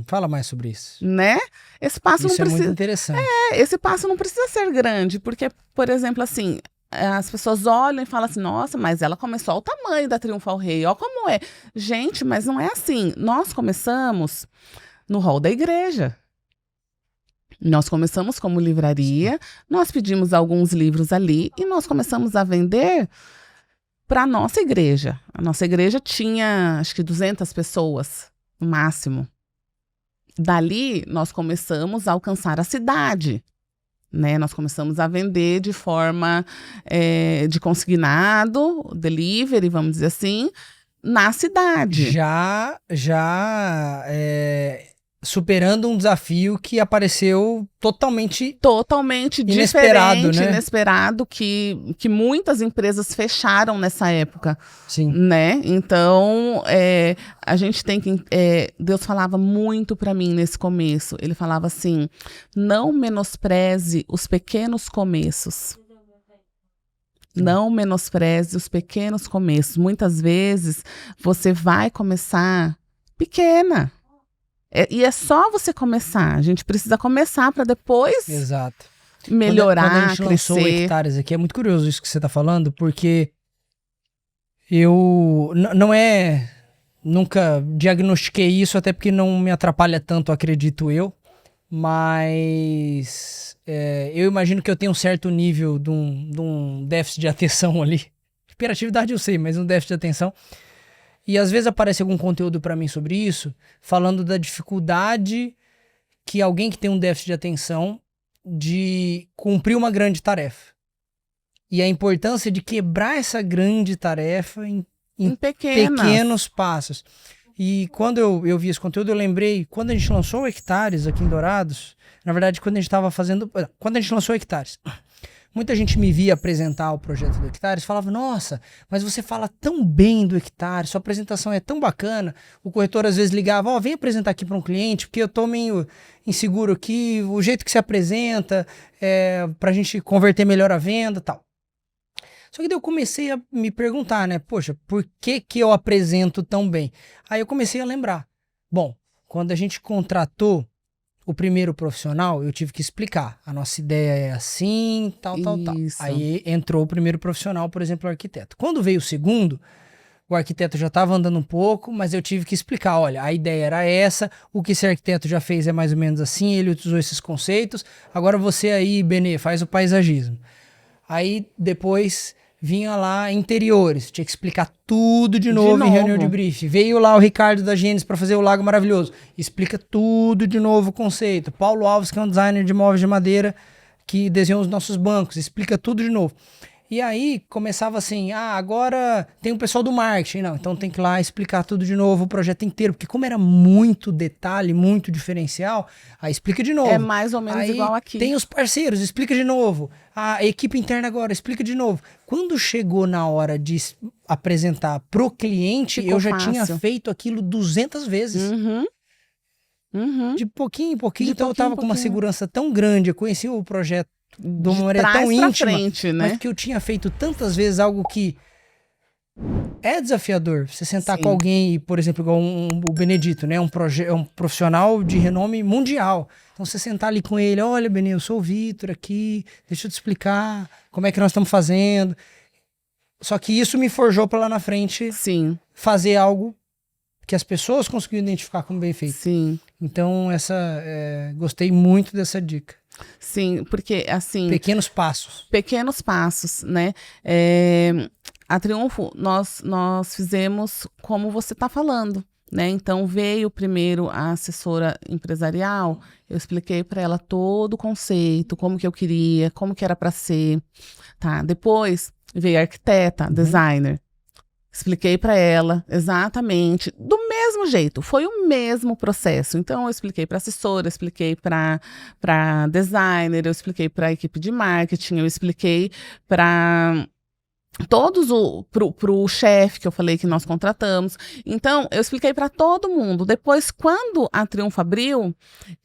Fala mais sobre isso. Né? Esse passo isso não precisa... é muito interessante. Esse passo não precisa ser grande, porque, por exemplo, assim, as pessoas olham e falam assim, nossa, mas ela começou ao tamanho da Triunfo ao Rei, ó como é. Gente, mas não é assim. Nós começamos no hall da igreja. Nós começamos como livraria, nós pedimos alguns livros ali e nós começamos a vender para a nossa igreja. A nossa igreja tinha, acho que 200 pessoas, no máximo. Dali, nós começamos a alcançar a cidade, né? Nós começamos a vender de forma de consignado, delivery, vamos dizer assim, na cidade. Já superando um desafio que apareceu totalmente inesperado, né? Inesperado, que muitas empresas fecharam nessa época. Sim. Né? Então, a gente tem que... Deus falava muito para mim nesse começo. Ele falava assim, não menospreze os pequenos começos. Não menospreze os pequenos começos. Muitas vezes, você vai começar pequena. E é só você começar. A gente precisa começar para depois melhorar, quando a gente crescer. Lançou o Hectares aqui, é muito curioso isso que você está falando, porque eu nunca diagnostiquei isso, até porque não me atrapalha tanto, acredito eu, mas eu imagino que eu tenho um certo nível de um déficit de atenção ali. Hiperatividade eu sei, mas um déficit de atenção. E às vezes aparece algum conteúdo para mim sobre isso, falando da dificuldade que alguém que tem um déficit de atenção de cumprir uma grande tarefa. E a importância de quebrar essa grande tarefa em pequenos passos. E quando eu vi esse conteúdo, eu lembrei, quando a gente lançou o Hectares aqui em Dourados, na verdade, quando a gente lançou o Hectares, muita gente me via apresentar o projeto do Hectares, falava, nossa, mas você fala tão bem do Hectares, sua apresentação é tão bacana. O corretor às vezes ligava, vem apresentar aqui para um cliente, porque eu tô meio inseguro aqui, o jeito que você apresenta, pra gente converter melhor a venda e tal. Só que daí eu comecei a me perguntar, né, poxa, por que eu apresento tão bem? Aí eu comecei a lembrar, bom, quando a gente contratou o primeiro profissional, eu tive que explicar. A nossa ideia é assim, tal. Aí entrou o primeiro profissional, por exemplo, o arquiteto. Quando veio o segundo, o arquiteto já estava andando um pouco, mas eu tive que explicar, olha, a ideia era essa, o que esse arquiteto já fez é mais ou menos assim, ele usou esses conceitos, agora você aí, Benê, faz o paisagismo. Aí depois vinha lá interiores, tinha que explicar tudo de novo em reunião de briefing. Veio lá o Ricardo da Gênesis para fazer o Lago Maravilhoso, explica tudo de novo o conceito. Paulo Alves, que é um designer de móveis de madeira, que desenhou os nossos bancos, explica tudo de novo. E aí começava assim, agora tem o pessoal do marketing, não, então tem que ir lá explicar tudo de novo, o projeto inteiro, porque como era muito detalhe, muito diferencial, aí explica de novo. É mais ou menos aí igual aqui. Tem os parceiros, explica de novo. A equipe interna agora, explica de novo. Quando chegou na hora de apresentar pro cliente, eu já tinha feito aquilo 200 vezes. De pouquinho em pouquinho, então eu tava com uma segurança tão grande, eu conheci o projeto de uma maneira tão íntima, frente, né? mas que eu tinha feito tantas vezes algo que é desafiador. Você sentar com alguém, por exemplo, igual o Benedito, né? É um profissional de renome mundial. Então você sentar ali com ele, olha, Benê, eu sou o Vitor aqui, deixa eu te explicar como é que nós estamos fazendo. Só que isso me forjou para lá na frente fazer algo que as pessoas conseguiram identificar como bem feito. Sim. Então, gostei muito dessa dica. Sim, porque assim... Pequenos passos, né? A Triunfo, nós fizemos como você está falando, né? Então, veio primeiro a assessora empresarial, eu expliquei para ela todo o conceito, como que eu queria, como que era para ser, tá? Depois, veio a arquiteta, designer. Expliquei para ela exatamente, do mesmo jeito, foi o mesmo processo. Então, eu expliquei para assessora, eu expliquei para designer, eu expliquei para a equipe de marketing, eu expliquei para pro chefe que eu falei que nós contratamos. Então, eu expliquei para todo mundo. Depois, quando a Triunfo abriu,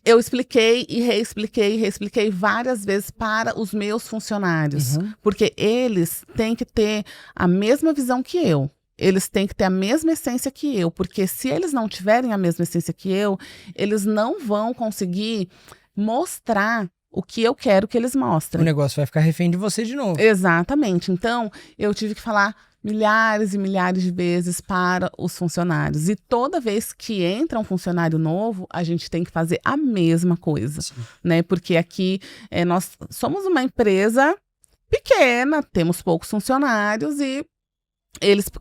eu expliquei e reexpliquei várias vezes para os meus funcionários. Porque eles têm que ter a mesma visão que eu. Eles têm que ter a mesma essência que eu. Porque se eles não tiverem a mesma essência que eu, eles não vão conseguir mostrar o que eu quero que eles mostrem. O negócio vai ficar refém de você de novo. Exatamente. Então, eu tive que falar milhares e milhares de vezes para os funcionários. E toda vez que entra um funcionário novo, a gente tem que fazer a mesma coisa, né? Porque aqui nós somos uma empresa pequena, temos poucos funcionários e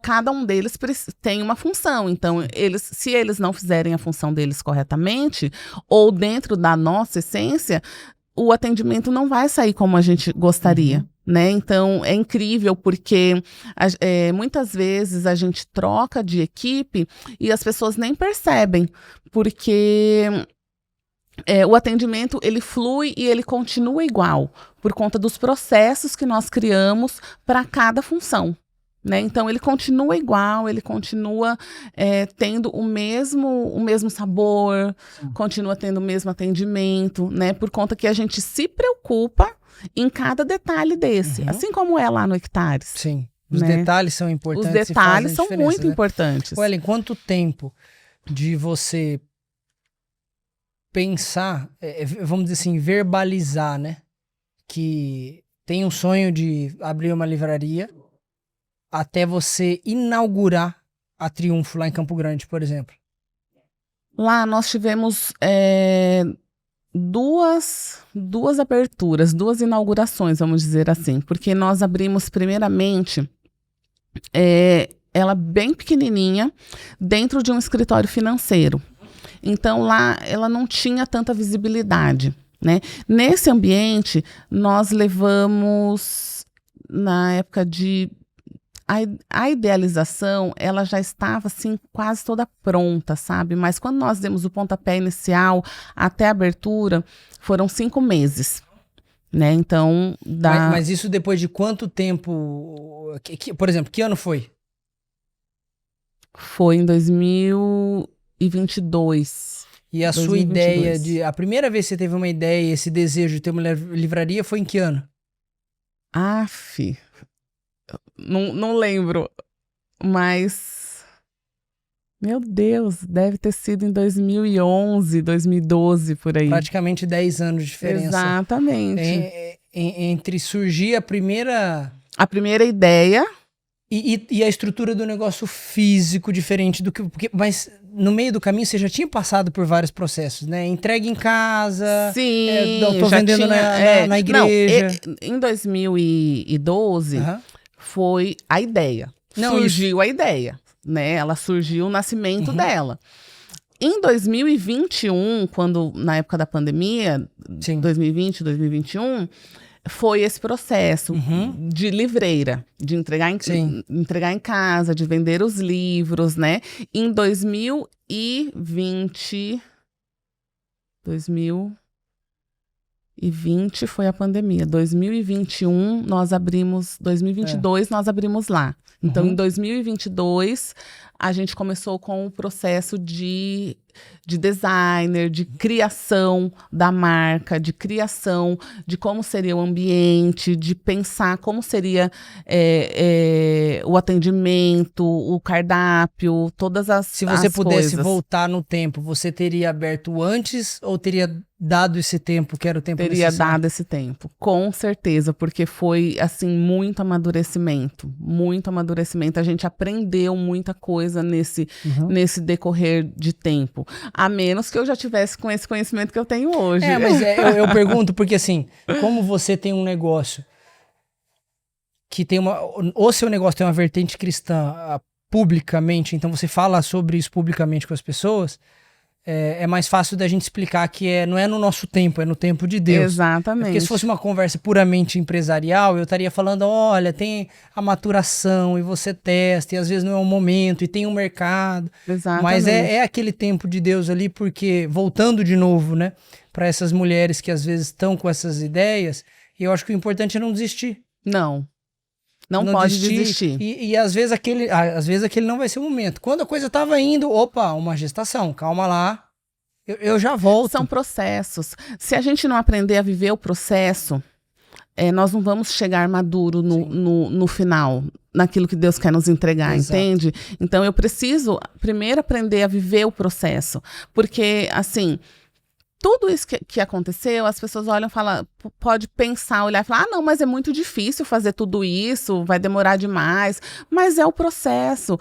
cada um deles tem uma função. Então, se eles não fizerem a função deles corretamente ou dentro da nossa essência, o atendimento não vai sair como a gente gostaria, né? Então, é incrível porque muitas vezes a gente troca de equipe e as pessoas nem percebem, porque o atendimento, ele flui e ele continua igual, por conta dos processos que nós criamos para cada função. Né? Então, ele continua igual, ele continua tendo o mesmo sabor, continua tendo o mesmo atendimento, né? Por conta que a gente se preocupa em cada detalhe desse, assim como é lá no Hectares. Sim, os detalhes são importantes. Os detalhes são muito importantes. Olha, em quanto tempo de você pensar, vamos dizer assim, verbalizar, né? Que tem um sonho de abrir uma livraria, até você inaugurar a Triunfo lá em Campo Grande, por exemplo? Lá nós tivemos duas aberturas, duas inaugurações, vamos dizer assim. Porque nós abrimos primeiramente ela bem pequenininha, dentro de um escritório financeiro. Então lá ela não tinha tanta visibilidade, né? Nesse ambiente, nós levamos, na época a idealização, ela já estava assim quase toda pronta, sabe? Mas quando nós demos o pontapé inicial até a abertura, foram 5 meses, né? Então, Mas isso depois de quanto tempo? Por exemplo, que ano foi? Foi em 2022. E a 2022. Sua ideia a primeira vez que você teve uma ideia, esse desejo de ter uma livraria foi em que ano? Não lembro, mas, meu Deus, deve ter sido em 2011, 2012, por aí. Praticamente 10 anos de diferença. Exatamente. Entre surgir a primeira ideia E a estrutura do negócio físico diferente do que... Mas no meio do caminho você já tinha passado por vários processos, né? Entrega em casa, Sim, tô vendendo na igreja. Não, em 2012 foi a ideia. Surgiu a ideia, né? Ela surgiu o nascimento dela. Em 2021, na época da pandemia, 2020, 2021... foi esse processo de livreira, de entregar em casa, de vender os livros, né? Em 2020 foi a pandemia. 2021 nós abrimos, 2022 nós abrimos lá. Então, em 2022, a gente começou com o processo de designer, de criação da marca, de criação de como seria o ambiente, de pensar como seria o atendimento, o cardápio, todas as coisas. Se você pudesse voltar no tempo, você teria aberto antes ou teria dado esse tempo, que era o tempo necessário? Teria dado esse tempo, com certeza, porque foi, assim, muito amadurecimento. A gente aprendeu muita coisa nesse decorrer de tempo. A menos que eu já tivesse com esse conhecimento que eu tenho hoje. Mas eu pergunto porque, assim, como você tem um negócio que tem o seu negócio tem uma vertente cristã publicamente, então você fala sobre isso publicamente com as pessoas, é mais fácil da gente explicar que não é no nosso tempo, é no tempo de Deus. Exatamente. Porque se fosse uma conversa puramente empresarial, eu estaria falando, olha, tem a maturação e você testa, e às vezes não é o momento, e tem um mercado. Exatamente. Mas é aquele tempo de Deus ali, porque, voltando de novo, né, para essas mulheres que às vezes estão com essas ideias, eu acho que o importante é não desistir. Não pode desistir. E às vezes aquele não vai ser o momento. Quando a coisa estava indo, uma gestação, calma lá, eu já volto. São processos. Se a gente não aprender a viver o processo, nós não vamos chegar maduro no final, naquilo que Deus quer nos entregar, entende? Então eu preciso primeiro aprender a viver o processo. Porque, assim... tudo isso que aconteceu, as pessoas olham e falam, pode pensar, olhar e falar, não, mas é muito difícil fazer tudo isso, vai demorar demais. Mas é o processo.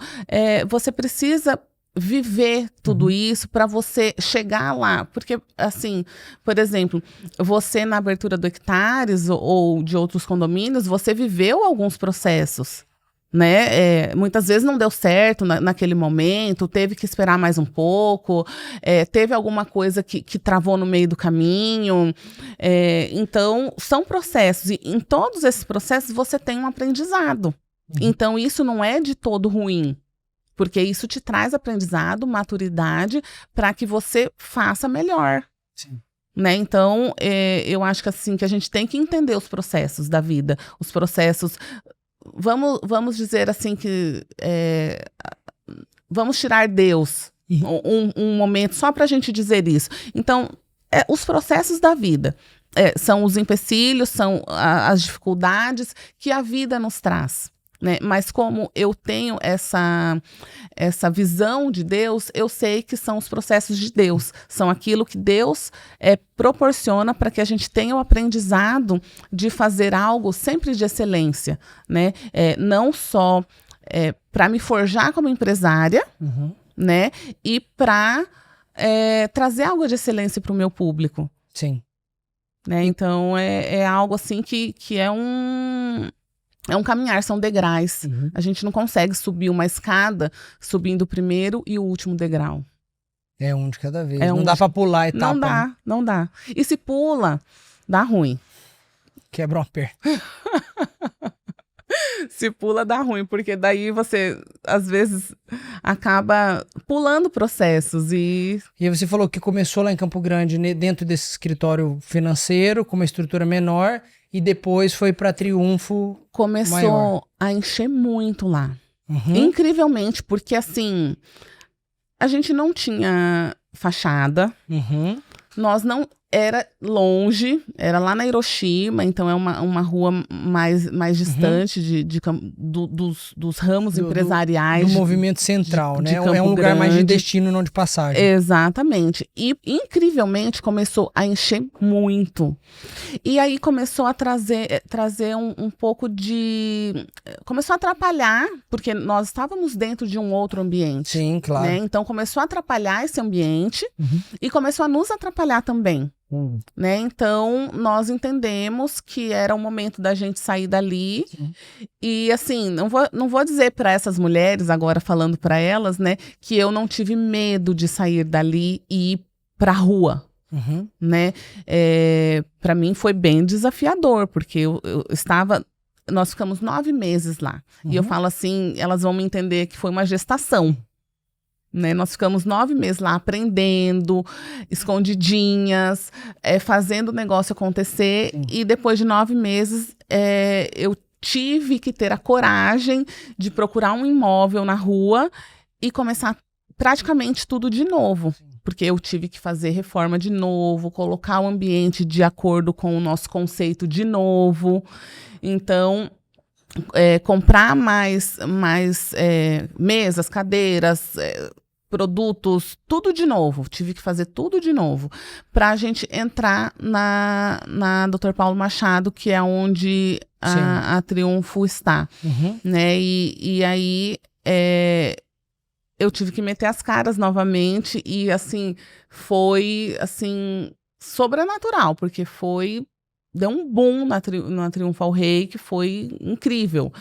Você precisa viver tudo isso para você chegar lá. Porque, assim, por exemplo, você na abertura do Hectares ou de outros condomínios, você viveu alguns processos. Né? Muitas vezes não deu certo naquele momento, teve que esperar mais um pouco, teve alguma coisa que travou no meio do caminho. Então, são processos. E em todos esses processos, você tem um aprendizado. Então, isso não é de todo ruim. Porque isso te traz aprendizado, maturidade, para que você faça melhor. Sim. Né? Então, eu acho que, assim, que a gente tem que entender os processos da vida, os processos... Vamos dizer assim que vamos tirar Deus um momento só para a gente dizer isso. Então, os processos da vida são os empecilhos, são as dificuldades que a vida nos traz. Né? Mas como eu tenho essa visão de Deus, eu sei que são os processos de Deus, são aquilo que Deus proporciona para que a gente tenha o aprendizado de fazer algo sempre de excelência, né? Não só para me forjar como empresária, né? E para trazer algo de excelência para o meu público. Sim. Né? Então é algo assim que é um caminhar, são degraus. A gente não consegue subir uma escada subindo o primeiro e o último degrau. É um de cada vez. Não dá pra pular a etapa. Não dá. E se pula, dá ruim. Quebra uma perna. Se pula, dá ruim, porque daí você, às vezes, acaba pulando processos. E você falou que começou lá em Campo Grande, dentro desse escritório financeiro, com uma estrutura menor, e depois foi para Triunfo começou maior. A encher muito lá. Incrivelmente, porque assim, a gente não tinha fachada, nós não... era longe, era lá na Hiroshima, então é uma rua mais distante dos ramos empresariais. Do movimento central, de né? Campo É um lugar mais de Grande. destino, não de passagem. Exatamente. E, incrivelmente, começou a encher muito. E aí começou a trazer um pouco de... Começou a atrapalhar, porque nós estávamos dentro de um outro ambiente. Sim, claro. Né? Então, começou a atrapalhar esse ambiente e começou a nos atrapalhar também. Né? Então, nós entendemos que era o momento da gente sair dali. E, assim, não vou dizer para essas mulheres, agora falando para elas, né, que eu não tive medo de sair dali e ir para a rua. Né? Para mim foi bem desafiador, porque eu estava... Nós ficamos 9 meses lá. E eu falo assim, elas vão me entender que foi uma gestação. Né? Nós ficamos 9 meses lá aprendendo, escondidinhas, fazendo o negócio acontecer. E depois de 9 meses, eu tive que ter a coragem de procurar um imóvel na rua e começar praticamente tudo de novo. Porque eu tive que fazer reforma de novo, colocar o ambiente de acordo com o nosso conceito de novo. Então... comprar mais mesas, cadeiras, produtos, tudo de novo. Tive que fazer tudo de novo para a gente entrar na Dr. Paulo Machado, que é onde a Triunfo está. Né? E aí eu tive que meter as caras novamente e assim, foi assim, sobrenatural, porque deu um boom na Triunfo ao Rei, que foi incrível.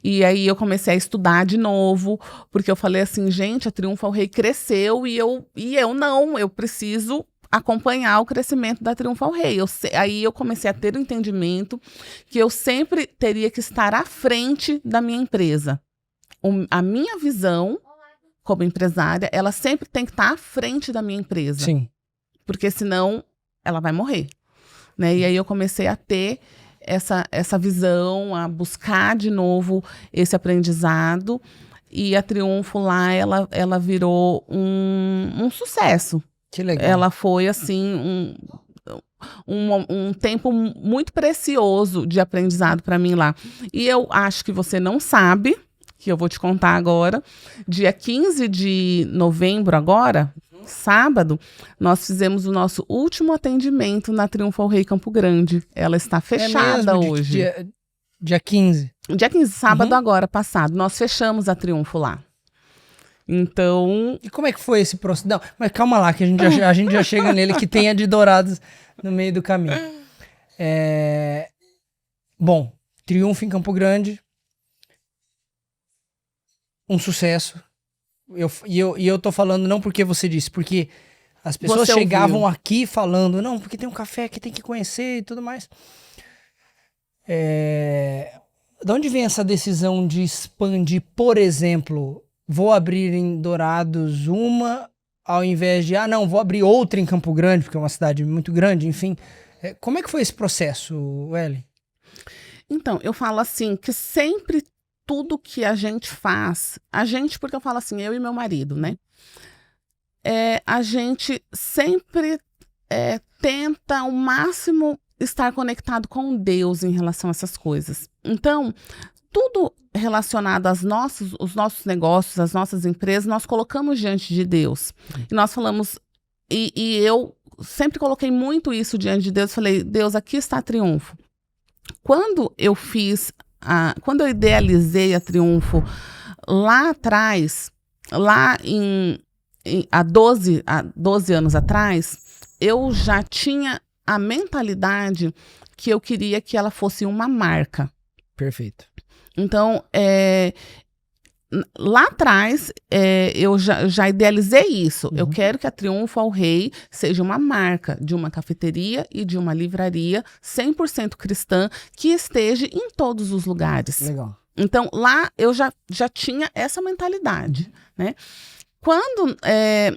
E aí eu comecei a estudar de novo, porque eu falei assim, gente, a Triunfo ao Rei cresceu e eu preciso acompanhar o crescimento da Triunfo ao Rei. Aí eu comecei a ter o entendimento que eu sempre teria que estar à frente da minha empresa. A minha visão como empresária, ela sempre tem que estar à frente da minha empresa. Sim. Porque senão ela vai morrer. Né? E aí eu comecei a ter essa visão, a buscar de novo esse aprendizado. E a Triunfo lá, ela virou um sucesso. Que legal. Ela foi, assim, um tempo muito precioso de aprendizado para mim lá. E eu acho que você não sabe, que eu vou te contar agora, dia 15 de novembro agora... Sábado, nós fizemos o nosso último atendimento na Triunfo ao Rei Campo Grande. Ela está fechada hoje. Dia 15? Dia 15, sábado agora, passado. Nós fechamos a Triunfo lá. Então... E como é que foi esse processo? Não, mas calma lá, que a gente já chega nele, que tem a de Dourados no meio do caminho. Bom, Triunfo em Campo Grande. Um sucesso. E eu tô falando não porque você disse, porque as pessoas chegavam aqui falando, não, porque tem um café que tem que conhecer e tudo mais. De onde vem essa decisão de expandir, por exemplo, vou abrir em Dourados uma, ao invés de, não, vou abrir outra em Campo Grande, porque é uma cidade muito grande, enfim. Como é que foi esse processo, Ellen? Então, eu falo assim, que sempre tudo que a gente faz, porque eu falo assim, eu e meu marido, né? A gente sempre tenta ao máximo estar conectado com Deus em relação a essas coisas. Então, tudo relacionado aos nossos negócios, às nossas empresas, nós colocamos diante de Deus. E nós falamos, e eu sempre coloquei muito isso diante de Deus, falei, Deus, aqui está a Triunfo. Quando eu idealizei a Triunfo lá atrás, lá há 12 anos atrás, eu já tinha a mentalidade que eu queria que ela fosse uma marca. Perfeito. Então, lá atrás, eu já idealizei isso. Eu quero que a Triunfo ao Rei seja uma marca de uma cafeteria e de uma livraria 100% cristã que esteja em todos os lugares. Legal. Então, lá eu já tinha essa mentalidade, né? Quando,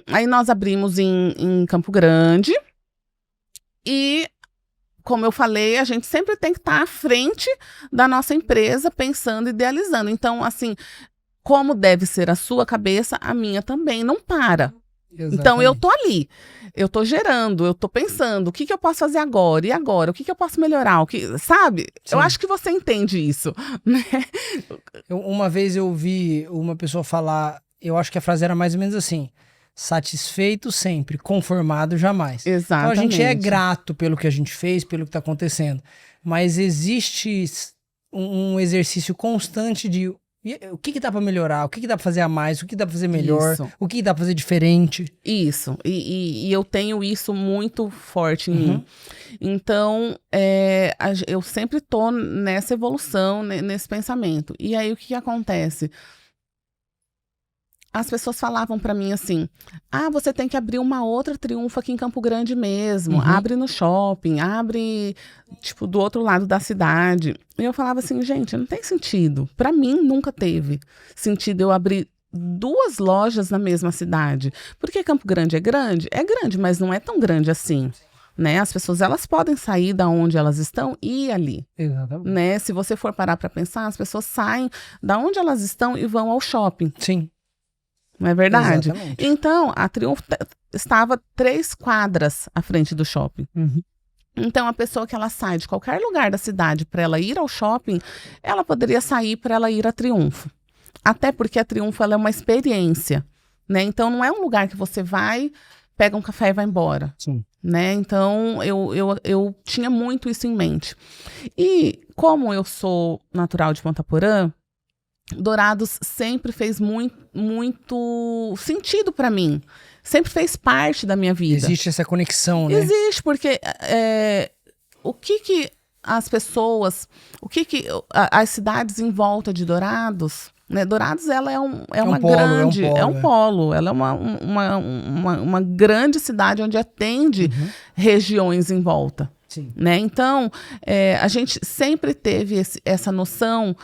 aí nós abrimos em Campo Grande e, como eu falei, a gente sempre tem que estar à frente da nossa empresa, pensando, idealizando. Então, assim, como deve ser a sua cabeça, a minha também não para. Exatamente. Então, eu tô ali, eu tô gerando, eu tô pensando, o que eu posso fazer agora? E agora? O que eu posso melhorar? Sabe? Sim. Eu acho que você entende isso, né? Uma vez eu vi uma pessoa falar, eu acho que a frase era mais ou menos assim: satisfeito sempre, conformado jamais. Exatamente. Então a gente é grato pelo que a gente fez, pelo que está acontecendo, mas existe um exercício constante de o que dá para melhorar, o que dá para fazer a mais, o que dá para fazer melhor, Isso. o que dá para fazer diferente. Isso, e eu tenho isso muito forte em mim. Então, eu sempre tô nessa evolução, nesse pensamento. E aí, o que acontece? As pessoas falavam pra mim assim, você tem que abrir uma outra Triunfo aqui em Campo Grande mesmo, abre no shopping, abre, tipo, do outro lado da cidade. E eu falava assim, gente, não tem sentido. Pra mim, nunca teve sentido eu abrir 2 lojas na mesma cidade. Porque Campo Grande, mas não é tão grande assim. Né? As pessoas, elas podem sair da onde elas estão e ir ali. Exatamente. Né? Se você for parar para pensar, as pessoas saem da onde elas estão e vão ao shopping. Sim. Não é verdade? Exatamente. Então, a Triunfo estava 3 quadras à frente do shopping. Então, a pessoa que ela sai de qualquer lugar da cidade para ela ir ao shopping, ela poderia sair para ela ir a Triunfo. Até porque a Triunfo ela é uma experiência, né? Então, não é um lugar que você vai, pega um café e vai embora. Sim. Né? Então, eu tinha muito isso em mente. E como eu sou natural de Ponta Porã, Dourados sempre fez muito sentido para mim. Sempre fez parte da minha vida. Existe essa conexão, né? Existe, porque o que as pessoas, as cidades em volta de Dourados, né? Dourados ela é uma polo, grande, é um polo, ela é uma grande cidade onde atende regiões em volta. Sim. Né? Então, a gente sempre teve essa noção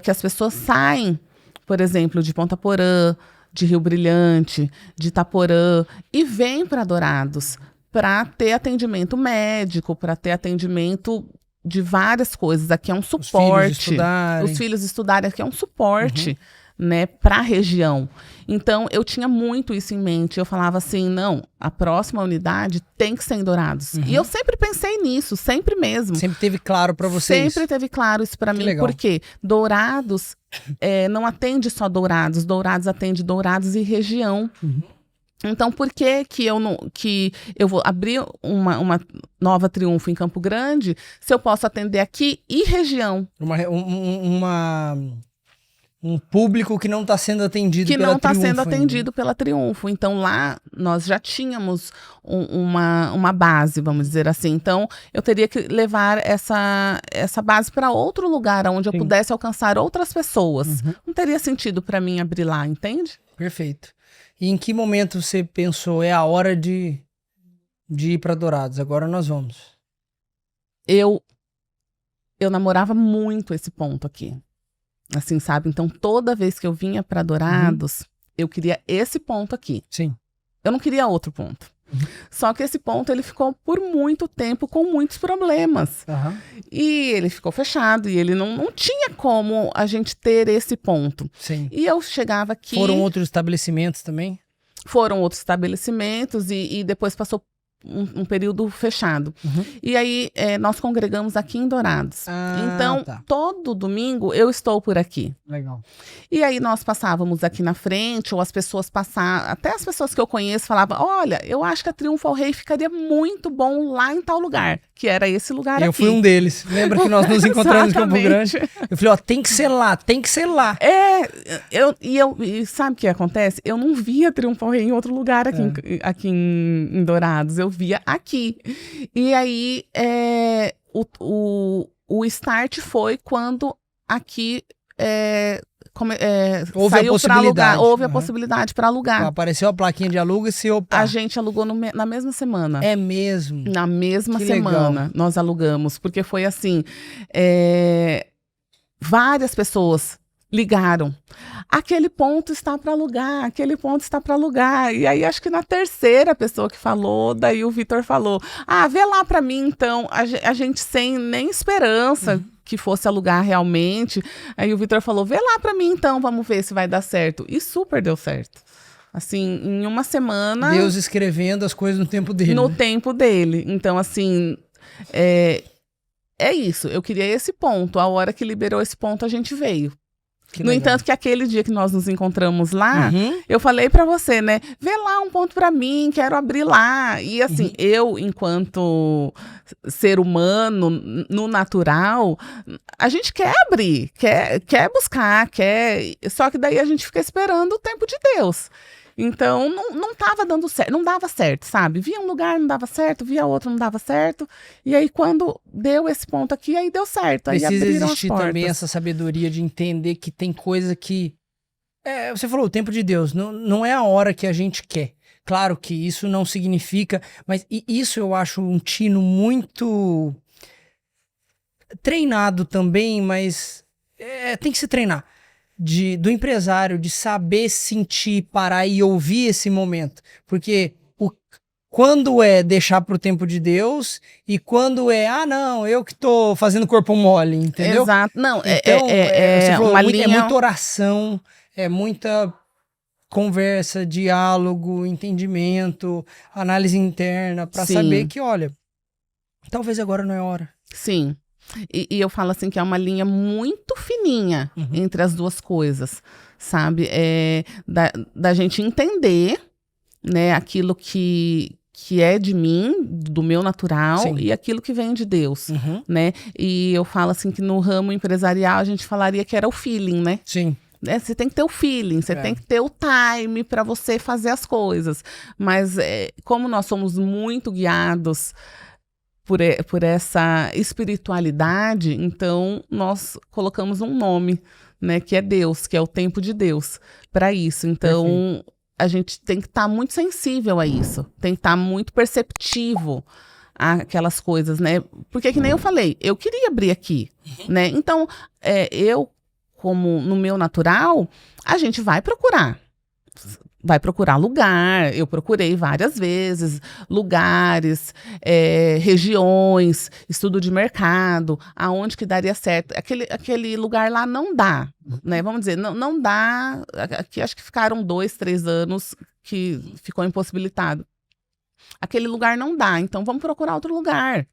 que as pessoas saem, por exemplo, de Ponta Porã, de Rio Brilhante, de Itaporã, e vêm para Dourados para ter atendimento médico, para ter atendimento de várias coisas. Aqui é um suporte. Os filhos estudarem, aqui é um suporte. Né, para a região. Então, eu tinha muito isso em mente. Eu falava assim, não, a próxima unidade tem que ser em Dourados. E eu sempre pensei nisso, sempre mesmo. Sempre teve claro para vocês? Sempre teve claro isso para mim. Legal. Porque Dourados não atende só Dourados. Dourados atende Dourados e região. Então, por que eu vou abrir uma nova Triunfo em Campo Grande se eu posso atender aqui e região? Um público que não está sendo atendido pela Triunfo. Que não está sendo atendido pela Triunfo. Então, lá nós já tínhamos uma base, vamos dizer assim. Então, eu teria que levar essa base para outro lugar, onde eu pudesse alcançar outras pessoas. Não teria sentido para mim abrir lá, entende? Perfeito. E em que momento você pensou, é a hora de ir para Dourados, agora nós vamos? Eu namorava muito esse ponto aqui. Assim, sabe? Então, toda vez que eu vinha para Dourados, eu queria esse ponto aqui. Sim. Eu não queria outro ponto. Só que esse ponto, ele ficou por muito tempo com muitos problemas. E ele ficou fechado, e ele não tinha como a gente ter esse ponto. Sim. E eu chegava aqui... Foram outros estabelecimentos também? Foram outros estabelecimentos, e depois passou um período fechado. E aí, nós congregamos aqui em Dourados. Então, todo domingo eu estou por aqui. Legal. E aí, nós passávamos aqui na frente, ou as pessoas passavam, até as pessoas que eu conheço falavam, olha, eu acho que a Triunfo ao Rei ficaria muito bom lá em tal lugar, que era esse lugar aqui. Eu fui um deles. Lembra que nós nos encontramos em Campo Grande? Eu falei, tem que ser lá, tem que ser lá. E sabe o que acontece? Eu não via Triunfo ao Rei em outro lugar aqui em Dourados. Eu via aqui. E aí, o start foi quando aqui saiu para alugar. Houve a possibilidade para alugar. Apareceu a plaquinha de aluga-se. A gente alugou na mesma semana. É mesmo? Na mesma que semana legal. nós alugamos. Porque foi assim, várias pessoas ligaram. Aquele ponto está para alugar, aquele ponto está para alugar. E aí, acho que na terceira pessoa que falou, daí o Vitor falou, vê lá para mim, então. A gente sem nem esperança que fosse alugar realmente. Aí o Vitor falou, vê lá para mim, então, vamos ver se vai dar certo. E super deu certo. Assim, em uma semana... Deus escrevendo as coisas no tempo dele. No tempo dele. Então, assim, é isso. Eu queria esse ponto. A hora que liberou esse ponto, a gente veio. No entanto, que aquele dia que nós nos encontramos lá, eu falei pra você, né? Vê lá um ponto pra mim, quero abrir lá. E assim, eu, enquanto ser humano, no natural, a gente quer abrir, quer buscar, quer... Só que daí a gente fica esperando o tempo de Deus. Então, não tava dando certo, não dava certo, sabe? Via um lugar, não dava certo, via outro, não dava certo. E aí, quando deu esse ponto aqui, aí deu certo. Aí precisa abriram existir as portas. também essa sabedoria de entender que tem coisa que... você falou, o tempo de Deus, não é a hora que a gente quer. Claro que isso não significa... Mas isso eu acho um tino muito treinado também, mas tem que se treinar. Do empresário, de saber sentir, parar e ouvir esse momento. Porque quando é deixar pro tempo de Deus e quando não, eu que tô fazendo corpo mole, entendeu? Exato. Não, então, você falou, uma linha... é muita oração, é muita conversa, diálogo, entendimento, análise interna, para saber que, olha, talvez agora não é hora. Sim. E eu falo assim que é uma linha muito fininha entre as duas coisas, sabe? Da gente entender, né, aquilo que é de mim, do meu natural, e aquilo que vem de Deus, né? E eu falo assim que no ramo empresarial a gente falaria que era o feeling, né? Sim. Você tem que ter o feeling, você tem que ter o time para você fazer as coisas. Mas como nós somos muito guiados por essa espiritualidade, então nós colocamos um nome, né, que é Deus, que é o tempo de Deus, para isso. Então, a gente tem que estar muito sensível a isso, tem que estar muito perceptivo àquelas coisas, né? Porque, que nem eu falei, eu queria abrir aqui, né? Então, eu, como no meu natural, a gente vai procurar lugar. Eu procurei várias vezes lugares, regiões, estudo de mercado, aonde que daria certo. Aquele lugar lá não dá, né? Vamos dizer, não dá. Aqui acho que ficaram 2, 3 anos que ficou impossibilitado. Aquele lugar não dá, então vamos procurar outro lugar,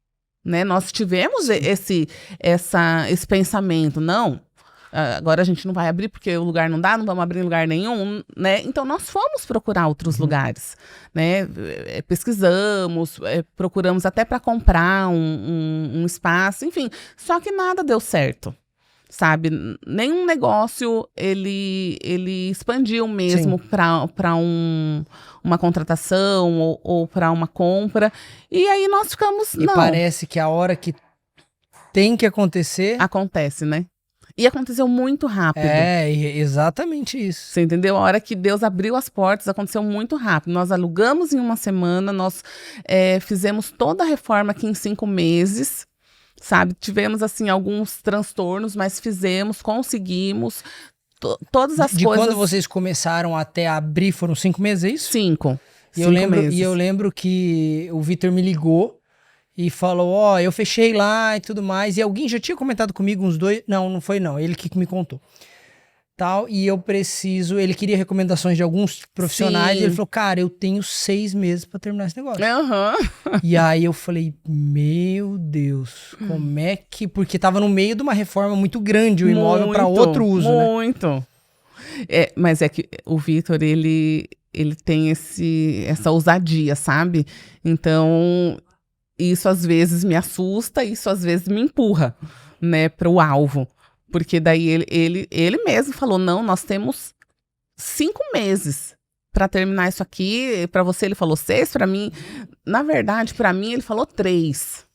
né? Nós tivemos esse pensamento, não. Agora a gente não vai abrir porque o lugar não dá, não vamos abrir em lugar nenhum, né? Então nós fomos procurar outros lugares, né? Pesquisamos, procuramos até para comprar um espaço, enfim. Só que nada deu certo, sabe? Nenhum negócio ele expandiu mesmo para uma contratação ou para uma compra. E aí nós ficamos. E parece que a hora que tem que acontecer. Acontece, né? E aconteceu muito rápido. Exatamente isso. Você entendeu? A hora que Deus abriu as portas, aconteceu muito rápido. Nós alugamos em uma semana, nós fizemos toda a reforma aqui em 5 meses, sabe? Tivemos, assim, alguns transtornos, mas fizemos, conseguimos. Todas as coisas... De quando vocês começaram até abrir, foram 5 meses, é isso? 5. E eu lembro que o Vitor me ligou e falou, eu fechei lá e tudo mais. E alguém já tinha comentado comigo uns 2... Não foi não. Ele que me contou. Tal, e ele queria recomendações de alguns profissionais. E ele falou, cara, eu tenho 6 meses pra terminar esse negócio. E aí eu falei, meu Deus, como é que... Porque tava no meio de uma reforma muito grande, o imóvel para outro uso, né? Muito. Mas é que o Vitor, ele tem essa ousadia, sabe? Então... Isso às vezes me assusta, isso às vezes me empurra, né, para o alvo. Porque daí ele mesmo falou, não, nós temos 5 meses para terminar isso aqui. Para você ele falou 6, para mim... Na verdade, para mim ele falou 3.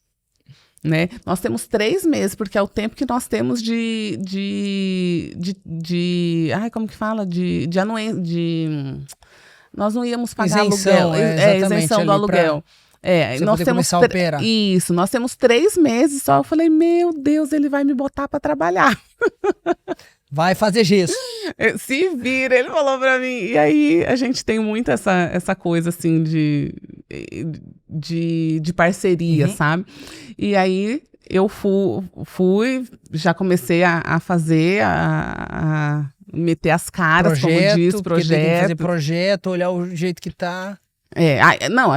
Né? Nós temos 3 meses, porque é o tempo que nós temos como que fala? De anuência. Nós não íamos pagar isenção, aluguel. Isenção do aluguel. Nós temos começar a operar. Isso, nós temos 3 meses só. Eu falei, meu Deus, ele vai me botar para trabalhar. Vai fazer gesso. Se vira, ele falou para mim. E aí a gente tem muito essa coisa assim de parceria, sabe? E aí eu fui, já comecei a fazer, meter as caras, como diz, porque tem que fazer projeto. projeto, olhar o jeito que tá. Não,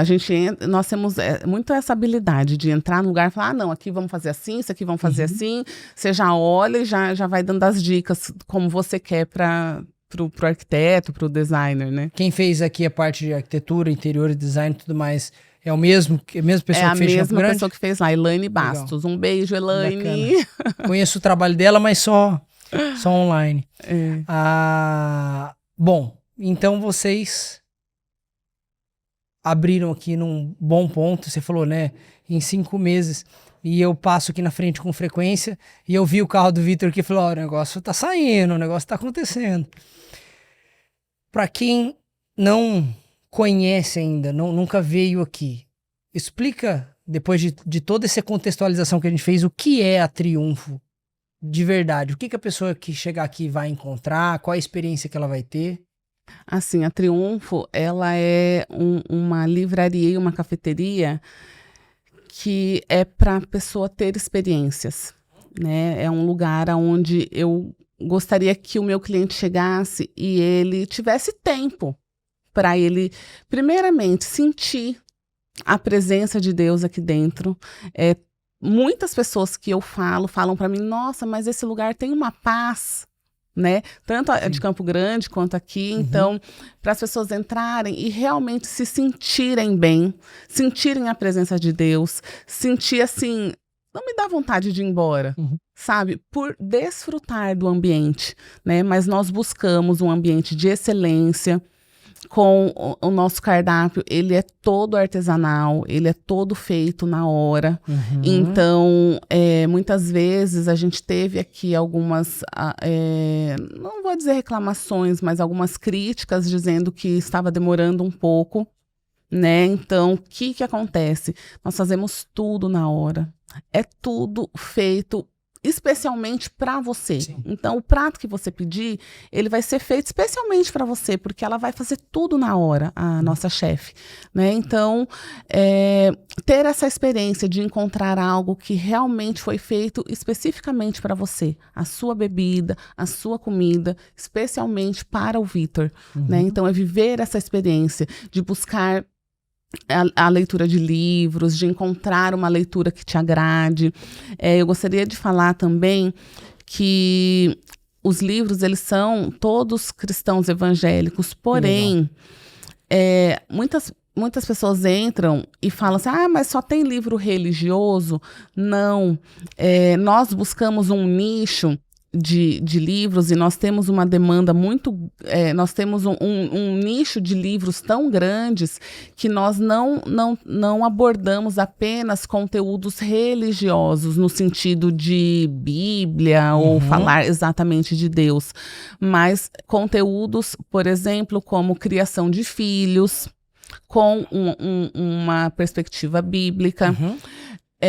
nós temos muito essa habilidade de entrar no lugar e falar, não, aqui vamos fazer assim, isso aqui vamos fazer assim. Você já olha e já vai dando as dicas como você quer pro arquiteto, pro designer, né? Quem fez aqui a parte de arquitetura, interior, design e tudo mais, é a mesma pessoa que fez É a Campo mesma Grande? pessoa que fez lá, Elaine Bastos. Um beijo, Elaine. Bacana. Conheço o trabalho dela, mas só online. Bom, então vocês abriram aqui num bom ponto, você falou, né, em 5 meses, e eu passo aqui na frente com frequência, e eu vi o carro do Vitor aqui e falei, ó, o negócio tá saindo, o negócio tá acontecendo. Para quem não conhece ainda, nunca veio aqui, explica, depois de toda essa contextualização que a gente fez, o que é a Triunfo de verdade, o que a pessoa que chegar aqui vai encontrar, qual a experiência que ela vai ter? Assim, a Triunfo, ela é uma livraria e uma cafeteria que é para a pessoa ter experiências, né? É um lugar onde eu gostaria que o meu cliente chegasse e ele tivesse tempo para ele, primeiramente, sentir a presença de Deus aqui dentro. Muitas pessoas que eu falam para mim, nossa, mas esse lugar tem uma paz, né? Tanto a de Campo Grande quanto aqui. Então, para as pessoas entrarem e realmente se sentirem bem, sentirem a presença de Deus, sentir assim, não me dá vontade de ir embora, sabe? Por desfrutar do ambiente, né? Mas nós buscamos um ambiente de excelência. Com o nosso cardápio, ele é todo artesanal, ele é todo feito na hora. Então, muitas vezes a gente teve aqui algumas, não vou dizer reclamações, mas algumas críticas dizendo que estava demorando um pouco, né? Então, o que acontece? Nós fazemos tudo na hora. É tudo feito especialmente para você. Sim. Então, o prato que você pedir, ele vai ser feito especialmente para você, porque ela vai fazer tudo na hora, a nossa chefe, né? Então, ter essa experiência de encontrar algo que realmente foi feito especificamente para você, a sua bebida, a sua comida, especialmente para o Vitor, né? Então, é viver essa experiência de buscar a leitura de livros, de encontrar uma leitura que te agrade. Eu gostaria de falar também que os livros, eles são todos cristãos evangélicos, porém, muitas pessoas entram e falam assim, mas só tem livro religioso? Não, nós buscamos um nicho de livros e nós temos uma demanda muito... nós temos um nicho de livros tão grandes que nós não abordamos apenas conteúdos religiosos no sentido de Bíblia ou falar exatamente de Deus, mas conteúdos, por exemplo, como criação de filhos, com uma perspectiva bíblica,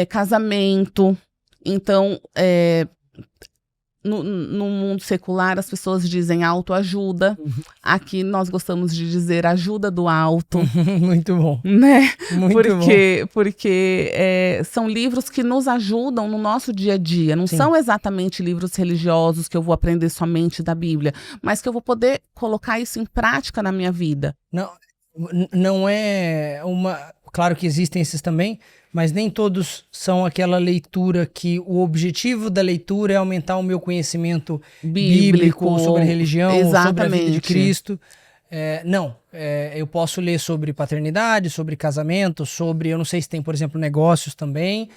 casamento. Então, no mundo secular, as pessoas dizem autoajuda. Aqui nós gostamos de dizer ajuda do alto. Muito bom. Né? Muito bom. Porque são livros que nos ajudam no nosso dia a dia. Não são exatamente livros religiosos que eu vou aprender somente da Bíblia, mas que eu vou poder colocar isso em prática na minha vida. Não é uma... Claro que existem esses também, mas nem todos são aquela leitura que o objetivo da leitura é aumentar o meu conhecimento bíblico sobre religião, sobre a vida de Cristo. Eu posso ler sobre paternidade, sobre casamento, sobre, eu não sei se tem, por exemplo, negócios também,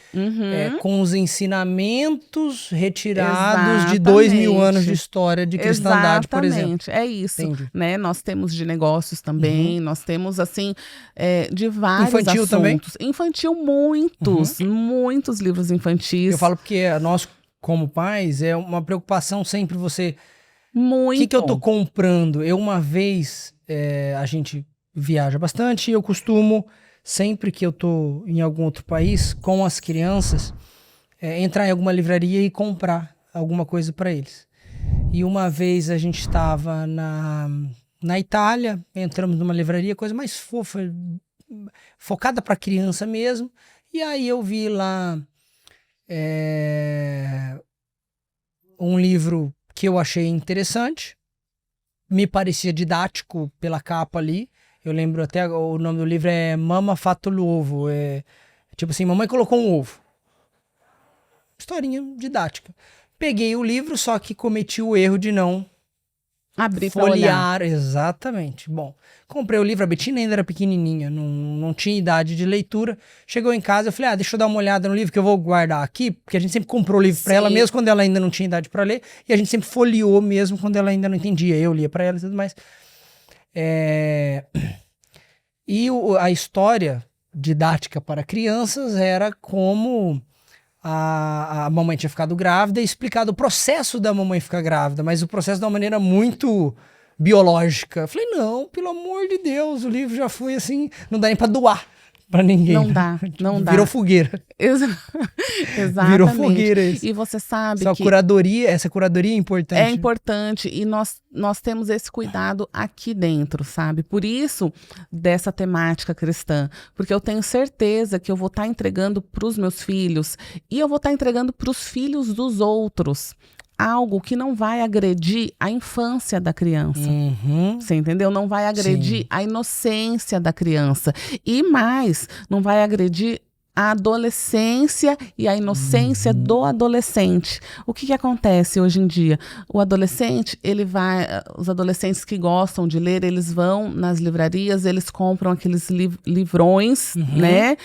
com os ensinamentos retirados de 2000 anos de história de cristandade, por exemplo. É isso, né? Nós temos de negócios também, nós temos, assim, de vários infantil assuntos. Também? Infantil, muitos livros infantis. Eu falo porque nós, como pais, é uma preocupação sempre você... Muito. O que eu tô comprando? Uma vez, a gente viaja bastante e eu costumo, sempre que eu tô em algum outro país, com as crianças, entrar em alguma livraria e comprar alguma coisa para eles. E uma vez a gente estava na Itália, entramos numa livraria, coisa mais fofa, focada para criança mesmo, e aí eu vi lá um livro que eu achei interessante, me parecia didático pela capa ali. Eu lembro até, o nome do livro é Mama Fatto l'Uovo. Tipo assim, mamãe colocou um ovo. Historinha didática. Peguei o livro, só que cometi o erro de não Abrir pra folhear. olhar. Exatamente. Bom, comprei o livro, a Betina ainda era pequenininha, não tinha idade de leitura. Chegou em casa, eu falei, deixa eu dar uma olhada no livro que eu vou guardar aqui, porque a gente sempre comprou o livro pra ela, mesmo quando ela ainda não tinha idade pra ler, e a gente sempre folheou mesmo quando ela ainda não entendia. Eu lia pra ela e tudo mais. E a história didática para crianças era como a mamãe tinha ficado grávida e explicado o processo da mamãe ficar grávida, mas o processo de uma maneira muito biológica. Eu falei, não, pelo amor de Deus, o livro já foi assim, não dá nem pra doar pra ninguém. Não dá, não dá. Virou fogueira. Exatamente. Virou fogueira isso. E você sabe essa curadoria é importante. É importante e nós temos esse cuidado aqui dentro, sabe? Por isso, dessa temática cristã. Porque eu tenho certeza que eu vou estar entregando para os meus filhos e eu vou estar entregando para os filhos dos outros algo que não vai agredir a infância da criança. Você entendeu? Não vai agredir a inocência da criança. E mais, não vai agredir a adolescência e a inocência do adolescente. O que acontece hoje em dia? O adolescente, os adolescentes que gostam de ler, eles vão nas livrarias, eles compram aqueles livrões, né,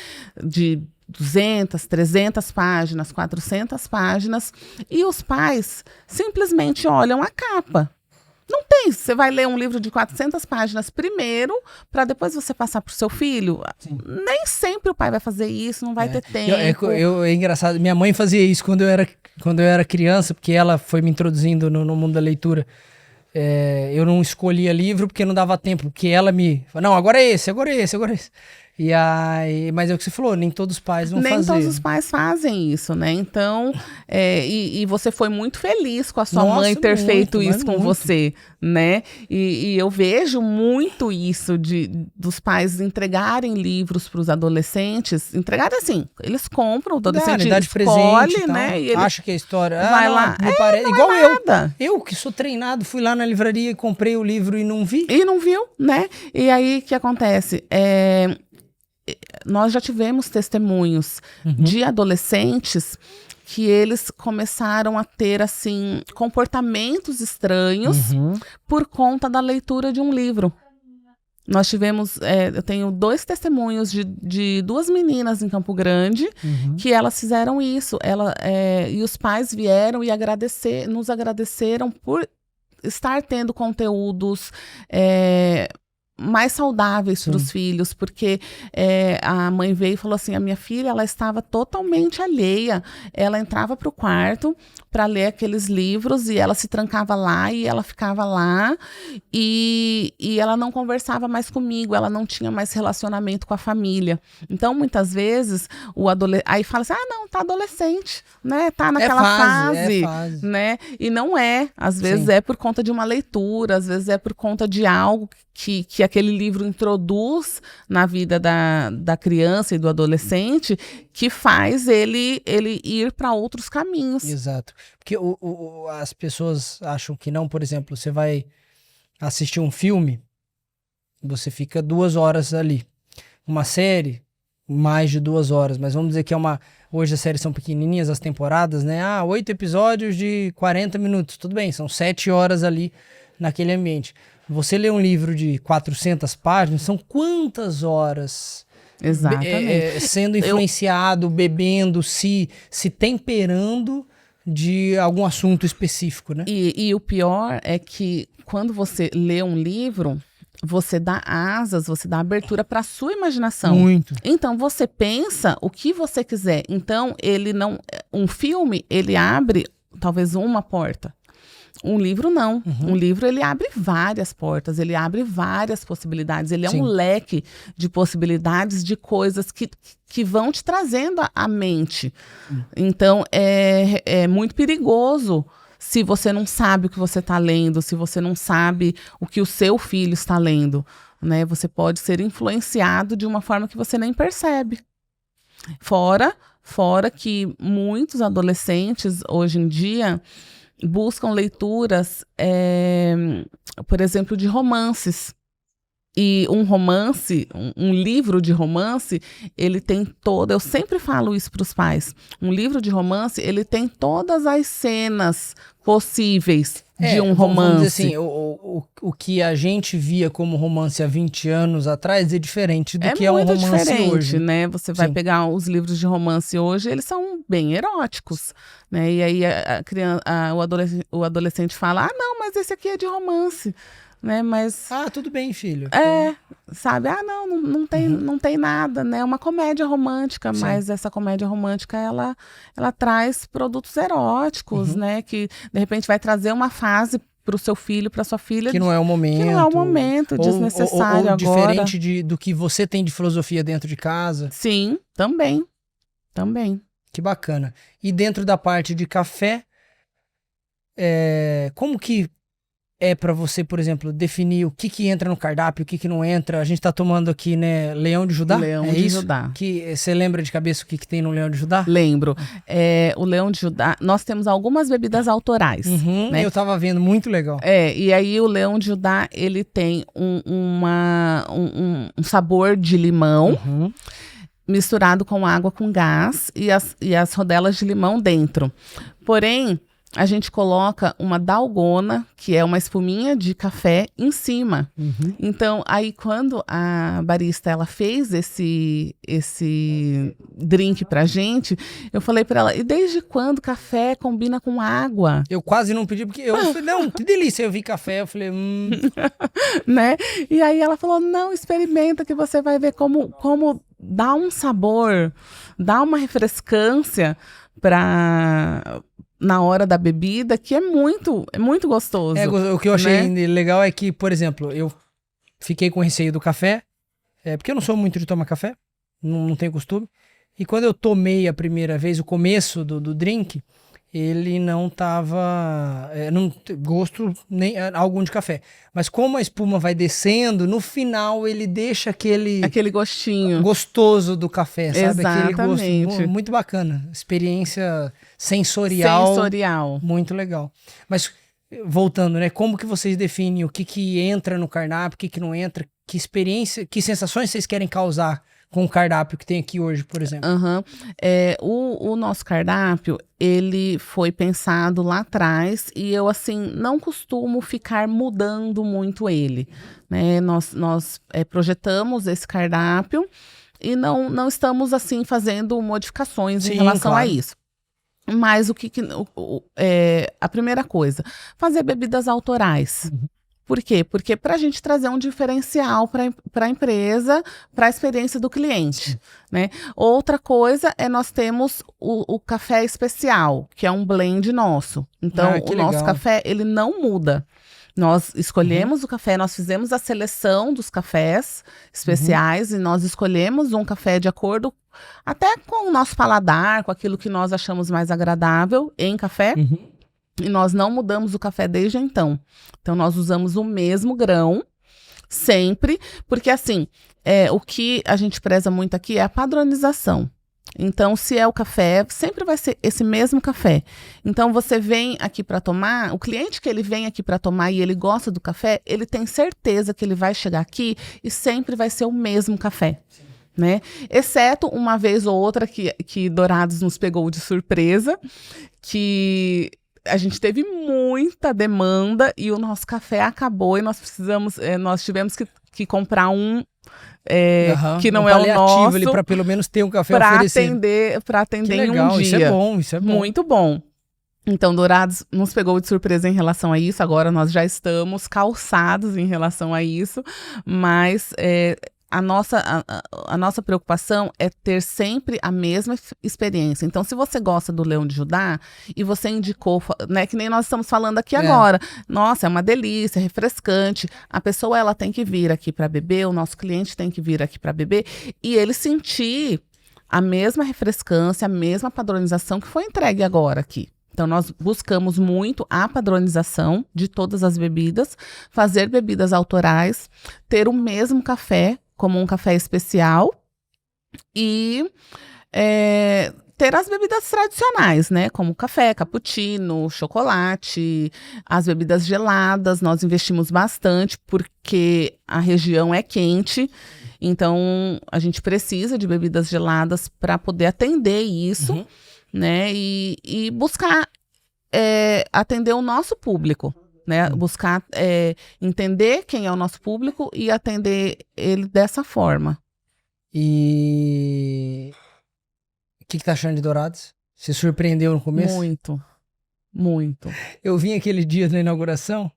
de 200, 300 páginas, 400 páginas, e os pais simplesmente olham a capa. Não tem, você vai ler um livro de 400 páginas primeiro, para depois você passar para o seu filho. Sim. Nem sempre o pai vai fazer isso, não vai ter tempo. É engraçado, minha mãe fazia isso quando eu era criança, porque ela foi me introduzindo no mundo da leitura. Eu não escolhia livro porque não dava tempo, porque ela me... Não, agora é esse. E aí, mas é o que você falou, nem todos os pais vão fazer. Nem todos os pais fazem isso, né? Então, e você foi muito feliz com a sua mãe ter feito isso com você, né? E eu vejo muito isso dos pais entregarem livros para os adolescentes. Entregarem assim, eles compram, o adolescente escolhe, né? E ele acha que a história... vai lá. Igual eu que sou treinado, fui lá na livraria e comprei o livro e não vi. E não viu, né? E aí, o que acontece? Nós já tivemos testemunhos de adolescentes que eles começaram a ter, assim, comportamentos estranhos por conta da leitura de um livro. Nós tivemos, eu tenho 2 testemunhos de 2 meninas em Campo Grande que elas fizeram isso. E os pais vieram e nos agradeceram por estar tendo conteúdos mais saudáveis para os filhos, porque a mãe veio e falou assim, a minha filha, ela estava totalmente alheia, ela entrava para o quarto para ler aqueles livros e ela se trancava lá e ela ficava lá e ela não conversava mais comigo, ela não tinha mais relacionamento com a família. Então, muitas vezes, aí fala assim, não, tá adolescente, né, tá naquela fase, né, e não é, às vezes é por conta de uma leitura, às vezes é por conta de algo que aquele livro introduz na vida da criança e do adolescente, que faz ele ir para outros caminhos. Exato. Porque as pessoas acham que não, por exemplo, você vai assistir um filme, você fica 2 horas ali. Uma série, mais de 2 horas, mas vamos dizer que hoje as séries são pequenininhas, as temporadas, né? 8 episódios de 40 minutos, tudo bem, são 7 horas ali naquele ambiente. Você lê um livro de 400 páginas, são quantas horas? Exatamente. Sendo influenciado, bebendo, se temperando de algum assunto específico, né? E o pior é que quando você lê um livro, você dá asas, você dá abertura para a sua imaginação. Muito. Então, você pensa o que você quiser. Então, um filme, ele abre talvez uma porta. Um livro não. Um livro, ele abre várias portas, ele abre várias possibilidades. Ele é um leque de possibilidades, de coisas que vão te trazendo à mente. Então, é muito perigoso se você não sabe o que você está lendo, se você não sabe o que o seu filho está lendo, né? Você pode ser influenciado de uma forma que você nem percebe. Fora que muitos adolescentes, hoje em dia, buscam leituras, por exemplo, de romances. E um romance, um livro de romance, ele tem eu sempre falo isso para os pais, um livro de romance, ele tem todas as cenas possíveis de um romance. Vamos dizer assim, o que a gente via como romance há 20 anos atrás é diferente do que é um romance hoje. Né? Você vai pegar os livros de romance hoje, eles são bem eróticos, né? E aí o adolescente fala, não, mas esse aqui é de romance. Né, mas... tudo bem, filho. Sabe? Não tem nada, né? É uma comédia romântica, sim, mas essa comédia romântica, ela traz produtos eróticos, né? Que, de repente, vai trazer uma fase para o seu filho, para sua filha. Que não é o momento. Que não é o momento, desnecessário ou agora. Diferente do que você tem de filosofia dentro de casa. Sim, também. Que bacana. E dentro da parte de café, como que para você, por exemplo, definir o que entra no cardápio, o que não entra? A gente tá tomando aqui, né, Leão de Judá? Leão de Judá. Você lembra de cabeça o que tem no Leão de Judá? Lembro. O Leão de Judá, nós temos algumas bebidas autorais. Né? Eu tava vendo, muito legal. E aí o Leão de Judá, ele tem um sabor de limão, misturado com água com gás e as rodelas de limão dentro. Porém, a gente coloca uma dalgona, que é uma espuminha de café, em cima. Então, aí quando a barista ela fez esse drink pra gente, eu falei pra ela, e desde quando café combina com água? Eu quase não pedi, porque eu falei, não, que delícia, eu vi café, eu falei, né? E aí ela falou, não, experimenta que você vai ver como dá um sabor, dá uma refrescância na hora da bebida, que é muito gostoso. O que eu achei legal é que, por exemplo, eu fiquei com receio do café, porque eu não sou muito de tomar café, não tenho costume, e quando eu tomei a primeira vez, o começo do drink, ele não tava, gosto nem algum de café, mas como a espuma vai descendo, no final ele deixa aquele gostinho gostoso do café, sabe? Exatamente. Aquele gosto muito bacana, experiência sensorial, muito legal. Mas voltando, né? Como que vocês definem o que entra no cardápio, o que não entra, que experiência, que sensações vocês querem causar com o cardápio que tem aqui hoje, por exemplo? O nosso cardápio, ele foi pensado lá atrás e eu, assim, não costumo ficar mudando muito ele, né? Nós projetamos esse cardápio e não estamos, assim, fazendo modificações em relação a isso. Mas a primeira coisa, fazer bebidas autorais. Por quê? Porque para a gente trazer um diferencial para a empresa, para a experiência do cliente, né? Outra coisa nós temos o café especial, que é um blend nosso. Então, o nosso café, ele não muda. Nós escolhemos o café, nós fizemos a seleção dos cafés especiais e nós escolhemos um café de acordo até com o nosso paladar, com aquilo que nós achamos mais agradável em café. E nós não mudamos o café desde então. Então, nós usamos o mesmo grão, sempre, porque assim, o que a gente preza muito aqui é a padronização. Então, se é o café, sempre vai ser esse mesmo café. Então, você vem aqui para tomar, o cliente que ele vem aqui para tomar e ele gosta do café, ele tem certeza que ele vai chegar aqui e sempre vai ser o mesmo café. Né? Exceto uma vez ou outra que Dourados nos pegou de surpresa, que a gente teve muita demanda e o nosso café acabou e nós tivemos que comprar que não é o nosso ali para pelo menos ter um café oferecido. Para atender em um dia. Isso é bom. Muito bom. Então, Dourados nos pegou de surpresa em relação a isso. Agora nós já estamos calçados em relação a isso, mas a nossa preocupação é ter sempre a mesma experiência. Então, se você gosta do Leão de Judá e você indicou, né, que nem nós estamos falando aqui agora, nossa, é uma delícia, é refrescante, a pessoa ela tem que vir aqui para beber, o nosso cliente tem que vir aqui para beber e ele sentir a mesma refrescância, a mesma padronização que foi entregue agora aqui. Então, nós buscamos muito a padronização de todas as bebidas, fazer bebidas autorais, ter o mesmo café, como um café especial, e ter as bebidas tradicionais, né? Como café, cappuccino, chocolate, as bebidas geladas. Nós investimos bastante porque a região é quente. Então, a gente precisa de bebidas geladas para poder atender isso, né? E buscar atender o nosso público, né? Buscar entender quem é o nosso público e atender ele dessa forma. E o que tá achando de Dourados? Se surpreendeu no começo? Muito, muito. Eu vim aquele dia na inauguração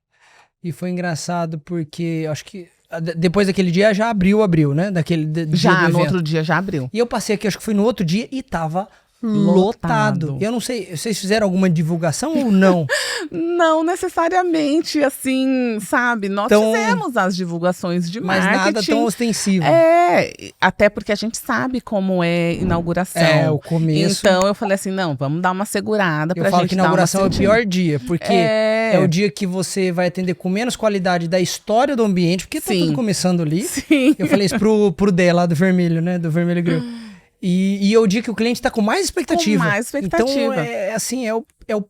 e foi engraçado porque acho que depois daquele dia já abriu, né? Dia do no outro dia já abriu. E eu passei aqui, acho que foi no outro dia e tava lotado. Eu não sei, vocês fizeram alguma divulgação ou não? Não necessariamente, assim, sabe? Nós fizemos as divulgações de marketing. Mas nada tão ostensivo. Até porque a gente sabe como é inauguração. O começo. Então eu falei assim, não, vamos dar uma segurada pra gente dar uma. Eu falo que inauguração é o pior dia, porque é o dia que você vai atender com menos qualidade da história do ambiente, porque tá tudo começando ali. Sim. Eu falei isso pro Dé lá do Vermelho, né? Do Vermelho Grill. E é o dia que o cliente tá com mais expectativa. Com mais expectativa. Então,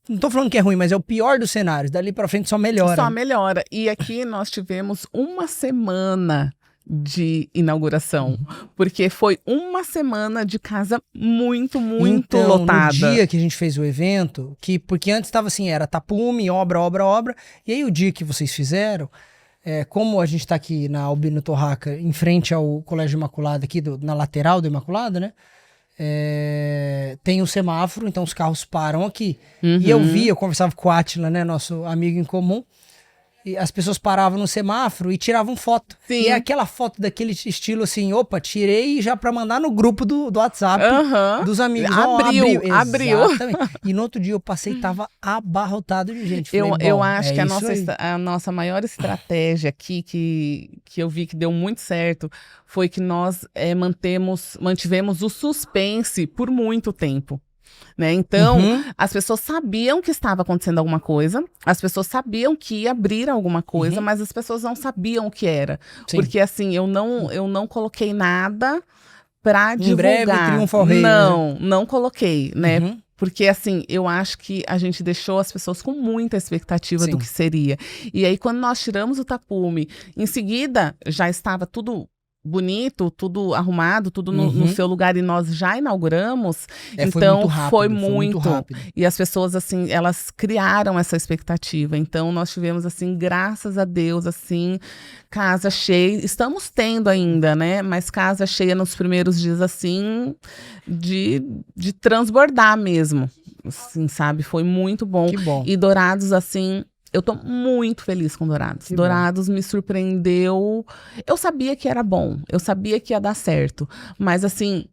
não tô falando que é ruim, mas é o pior dos cenários. Dali pra frente só melhora. Só melhora. E aqui nós tivemos uma semana de inauguração. Porque foi uma semana de casa muito lotada. No dia que a gente fez o evento, porque antes estava assim, era tapume, obra. E aí o dia que vocês fizeram, como a gente tá aqui na Albino Torraca, em frente ao Colégio Imaculado, aqui na lateral do Imaculado, né? Tem um semáforo, então os carros param aqui. E eu conversava com o Átila, né, nosso amigo em comum, e as pessoas paravam no semáforo e tiravam foto. Sim. E é aquela foto daquele estilo assim, opa, tirei já pra mandar no grupo do WhatsApp dos amigos. Abriu. Exatamente. E no outro dia eu passei e tava abarrotado de gente. Falei, eu acho que a nossa maior estratégia aqui, que eu vi que deu muito certo, foi que nós mantivemos o suspense por muito tempo. Né? Então, as pessoas sabiam que estava acontecendo alguma coisa, as pessoas sabiam que ia abrir alguma coisa, mas as pessoas não sabiam o que era. Sim. Porque assim, eu não coloquei nada pra divulgar. Em breve, Triunfal Rei. Não coloquei, né? Porque, assim, eu acho que a gente deixou as pessoas com muita expectativa do que seria. E aí, quando nós tiramos o tapume, em seguida, já estava tudo bonito, tudo arrumado, tudo no seu lugar, e nós já inauguramos. Então foi muito rápido. E as pessoas, assim, elas criaram essa expectativa. Então nós tivemos, assim, graças a Deus, assim, casa cheia. Estamos tendo ainda, né? Mas casa cheia nos primeiros dias, assim, de transbordar mesmo. Assim, sabe? Foi muito bom. Que bom. E Dourados, assim, eu tô muito feliz com Dourados. Que Dourados me surpreendeu. Eu sabia que era bom, eu sabia que ia dar certo. Mas, assim,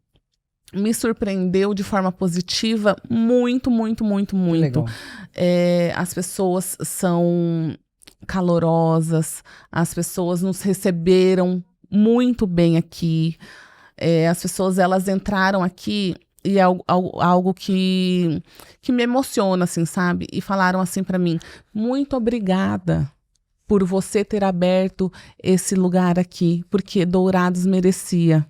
me surpreendeu de forma positiva muito. Legal. As pessoas são calorosas, as pessoas nos receberam muito bem aqui. As pessoas, elas entraram aqui... E é algo que me emociona, assim, sabe? E falaram assim pra mim, muito obrigada por você ter aberto esse lugar aqui, porque Dourados merecia.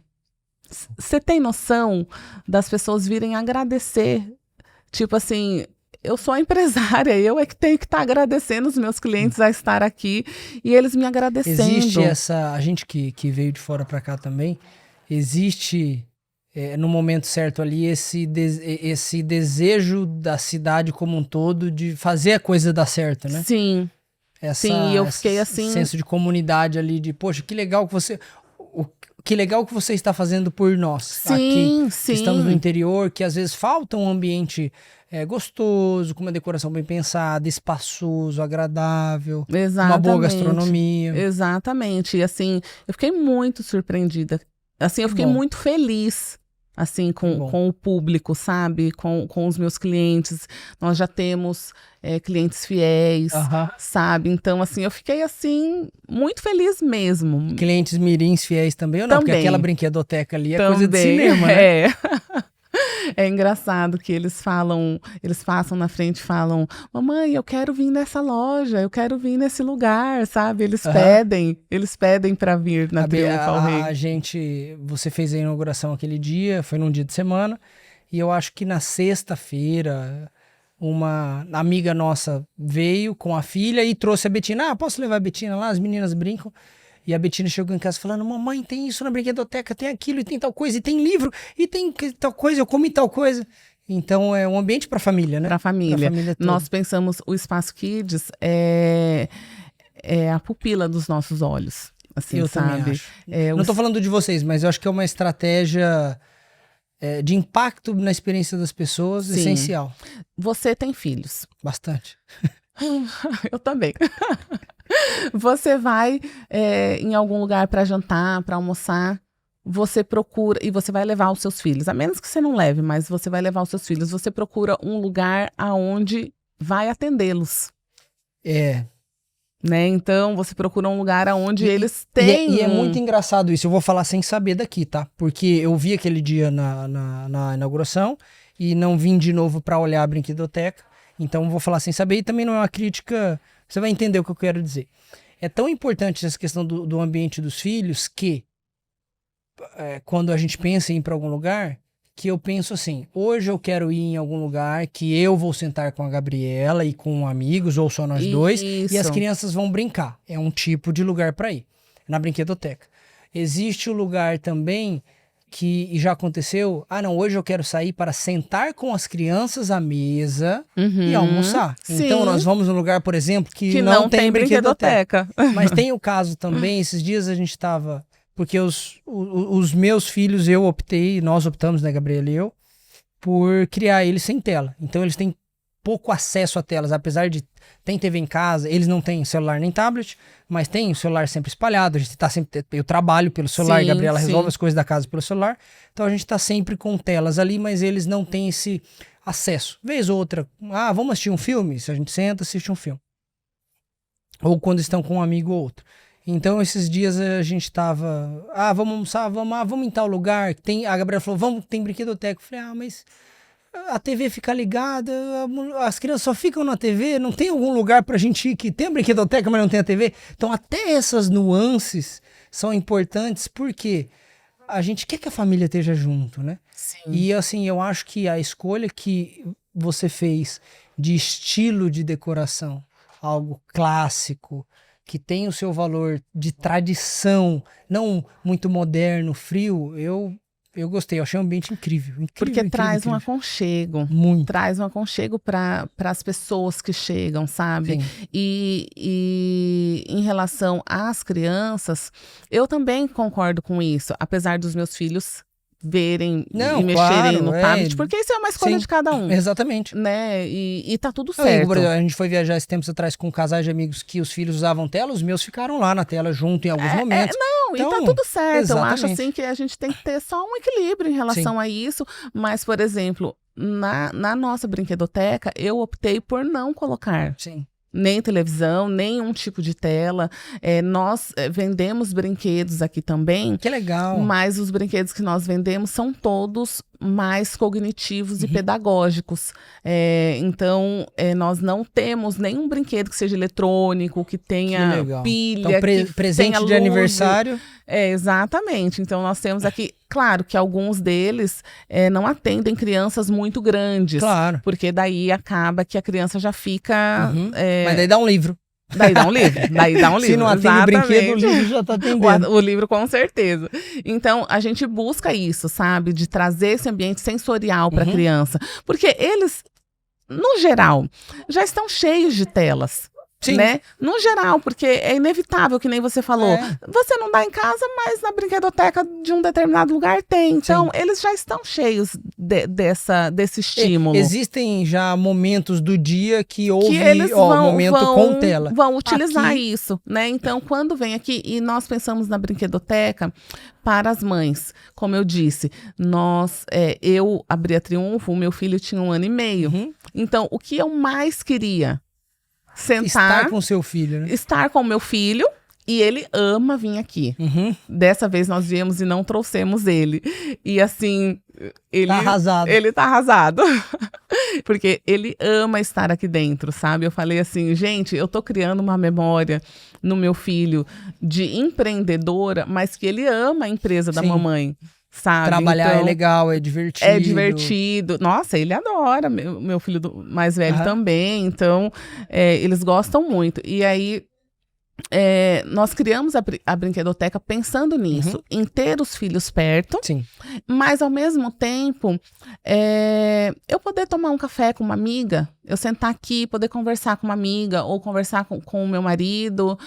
Você tem noção das pessoas virem agradecer? Tipo assim, eu sou a empresária, eu é que tenho que estar agradecendo os meus clientes a estar aqui e eles me agradecendo. Existe a gente que veio de fora pra cá também, existe... no momento certo ali, esse desejo da cidade como um todo de fazer a coisa dar certo, né? Sim. Sim, eu fiquei assim... senso de comunidade ali, de, poxa, que legal que você... Que legal que você está fazendo por nós. Sim, aqui, sim. Estamos no interior, que às vezes falta um ambiente gostoso, com uma decoração bem pensada, espaçoso, agradável. Exatamente. Uma boa gastronomia. Exatamente. E assim, eu fiquei muito surpreendida. Assim, eu fiquei muito feliz, assim, com o público, sabe? Com os meus clientes. Nós já temos clientes fiéis, sabe? Então, assim, eu fiquei, assim, muito feliz mesmo. Clientes mirins fiéis também ou não? Também. Porque aquela brinquedoteca ali é coisa de cinema, né? É engraçado que eles passam na frente e falam: mamãe, eu quero vir nessa loja, eu quero vir nesse lugar, sabe? Eles pedem para vir na Triunfo ao Rei. Você fez a inauguração aquele dia, foi num dia de semana, e eu acho que na sexta-feira uma amiga nossa veio com a filha e trouxe a Betina. Posso levar a Betina lá? As meninas brincam. E a Betina chegou em casa falando: mamãe, tem isso na brinquedoteca, tem aquilo, e tem tal coisa, e tem livro, e tem tal coisa, eu comi tal coisa. Então é um ambiente para a família, né? Para a família. Nós pensamos, o Espaço Kids é a pupila dos nossos olhos. Assim, eu sabe? Também acho. Não estou falando de vocês, mas eu acho que é uma estratégia de impacto na experiência das pessoas. Sim. Essencial. Você tem filhos? Bastante. Eu também. Você vai em algum lugar para jantar, para almoçar, você procura, e você vai levar os seus filhos, a menos que você não leve, mas você vai levar os seus filhos, você procura um lugar aonde vai atendê-los. Né? Então, você procura um lugar onde eles têm... E é muito engraçado isso, eu vou falar sem saber daqui, tá? Porque eu vi aquele dia na inauguração e não vim de novo para olhar a brinquedoteca, então vou falar sem saber, e também não é uma crítica... Você vai entender o que eu quero dizer. É tão importante essa questão do ambiente dos filhos que, quando a gente pensa em ir para algum lugar, que eu penso assim: hoje eu quero ir em algum lugar que eu vou sentar com a Gabriela e com amigos, ou só nós dois, e as crianças vão brincar. É um tipo de lugar para ir, na brinquedoteca. Existe o lugar também que já aconteceu: hoje eu quero sair para sentar com as crianças à mesa e almoçar. Sim. Então nós vamos num lugar, por exemplo, que não tem brinquedoteca. Mas tem o caso também, esses dias a gente estava... Porque os meus filhos, nós optamos, né, Gabriela e eu, por criar eles sem tela. Então eles têm pouco acesso a telas, apesar de tem TV em casa, eles não têm celular nem tablet, mas tem o celular sempre espalhado, a gente tá sempre, eu trabalho pelo celular, a Gabriela resolve as coisas da casa pelo celular, então a gente tá sempre com telas ali, mas eles não têm esse acesso. Vez ou outra, vamos assistir um filme? Se a gente senta, assiste um filme. Ou quando estão com um amigo ou outro. Então esses dias a gente tava, vamos almoçar, vamos em tal lugar, a Gabriela falou, tem brinquedoteca. Eu falei, mas a TV fica ligada, as crianças só ficam na TV, não tem algum lugar pra gente ir que tem a brinquedoteca, mas não tem a TV? Então até essas nuances são importantes, porque a gente quer que a família esteja junto, né? Sim. E assim, eu acho que a escolha que você fez de estilo de decoração, algo clássico, que tem o seu valor de tradição, não muito moderno, frio, eu gostei, eu achei um ambiente incrível. Porque traz um aconchego. Muito. Traz um aconchego para as pessoas que chegam, sabe? E em relação às crianças, eu também concordo com isso, apesar dos meus filhos verem e mexerem no tablet, porque isso é uma escolha de cada um. Exatamente. Né? E tá tudo certo. A gente foi viajar esse tempo atrás com casais de amigos que os filhos usavam tela, os meus ficaram lá na tela junto em alguns momentos. E tá tudo certo. Exatamente. Eu acho assim que a gente tem que ter só um equilíbrio em relação a isso, mas, por exemplo, na nossa brinquedoteca, eu optei por não colocar. Sim. Nem televisão, nenhum tipo de tela. Nós vendemos brinquedos aqui também. Que legal. Mas os brinquedos que nós vendemos são todos mais cognitivos e pedagógicos. Então, nós não temos nenhum brinquedo que seja eletrônico, que tenha pilha, então, presente tenha de aniversário. Exatamente. Então, nós temos aqui... Claro que alguns deles não atendem crianças muito grandes. Claro. Porque daí acaba que a criança já fica... Mas daí dá um livro. Daí dá um livro. Se não atende o brinquedo, o livro já tá atendendo. O livro, com certeza. Então, a gente busca isso, sabe? De trazer esse ambiente sensorial para a criança. Porque eles, no geral, já estão cheios de telas. Sim. Né? No geral, porque é inevitável, que nem você falou. Você não dá em casa, mas na brinquedoteca de um determinado lugar tem. Então, eles já estão cheios desse estímulo. Existem já momentos do dia que houve momento com tela. Vão utilizar isso, né? Então, quando vem aqui, e nós pensamos na brinquedoteca para as mães, como eu disse, eu abri a Triunfo, o meu filho tinha 1 ano e meio. Então, o que eu mais queria? Estar com seu filho, né? Estar com o meu filho E ele ama vir aqui. Dessa vez nós viemos e não trouxemos ele. E assim, ele Tá arrasado. Ele tá arrasado. Porque ele ama estar aqui dentro, sabe? Eu falei assim, gente, eu tô criando uma memória no meu filho de empreendedora, mas que ele ama a empresa da mamãe. Sabe? Trabalhar então, é legal, é divertido. É divertido. Nossa, ele adora. Meu filho mais velho também. Então, eles gostam muito. E aí, nós criamos a brinquedoteca pensando nisso. Em ter os filhos perto. Sim. Mas, ao mesmo tempo, eu poder tomar um café com uma amiga. Eu sentar aqui, poder conversar com uma amiga. Ou conversar com o meu marido.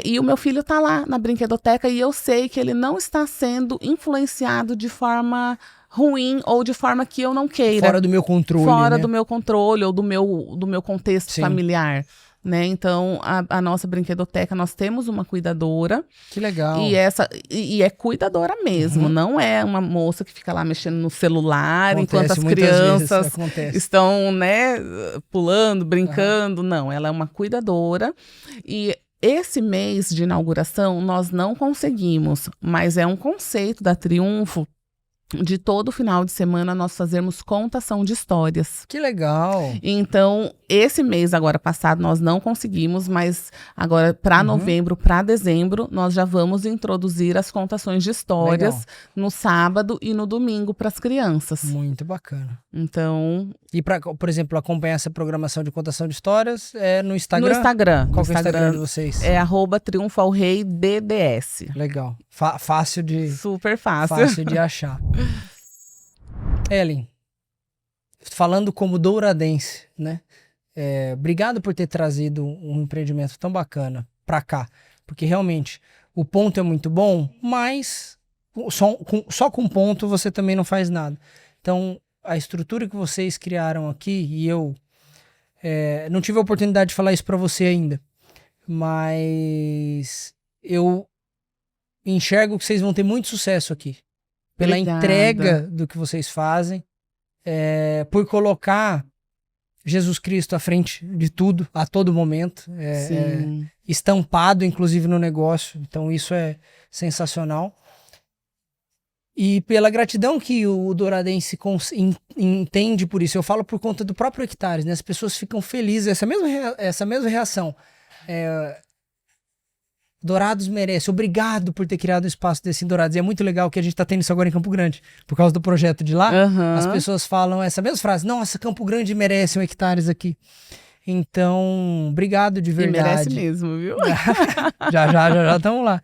E o meu filho tá lá na brinquedoteca. E eu sei que ele não está sendo influenciado de forma ruim ou de forma que eu não queira. Fora do meu controle, Fora né? do meu controle ou do meu contexto familiar. Né? Então, a nossa brinquedoteca, nós temos uma cuidadora. Que legal. E é cuidadora mesmo. Não é uma moça que fica lá mexendo no celular enquanto as crianças estão, né, pulando, brincando. Não, ela é uma cuidadora. E esse mês de inauguração, nós não conseguimos, mas é um conceito da Triunfo de todo final de semana nós fazermos contação de histórias. Que legal. Então, esse mês agora passado nós não conseguimos, mas agora para novembro, para dezembro, nós já vamos introduzir as contações de histórias no sábado e no domingo para as crianças. Muito bacana. Então... E para, por exemplo, acompanhar essa programação de contação de histórias é no Instagram? No Instagram. Qual que é o Instagram de vocês? É @triunfoalreidds. Legal. Fácil de... Super fácil. Fácil de achar. Ellen, falando como douradense, né? Obrigado por ter trazido um empreendimento tão bacana pra cá. Porque realmente o ponto é muito bom, mas só com ponto você também não faz nada. Então, a estrutura que vocês criaram aqui, e eu não tive a oportunidade de falar isso pra você ainda, mas eu enxergo que vocês vão ter muito sucesso aqui. Pela entrega do que vocês fazem, por colocar Jesus Cristo à frente de tudo, a todo momento, estampado inclusive no negócio, então isso é sensacional. E pela gratidão que o douradense entende por isso, eu falo por conta do próprio Hectares, né? As pessoas ficam felizes, essa mesma reação. Dourados merece, obrigado por ter criado um espaço desse em Dourados. E é muito legal que a gente tá tendo isso agora em Campo Grande, por causa do projeto de lá. As pessoas falam essa mesma frase, nossa, Campo Grande merece um Hectares aqui. Então, obrigado de verdade. E merece mesmo, viu? já estamos lá.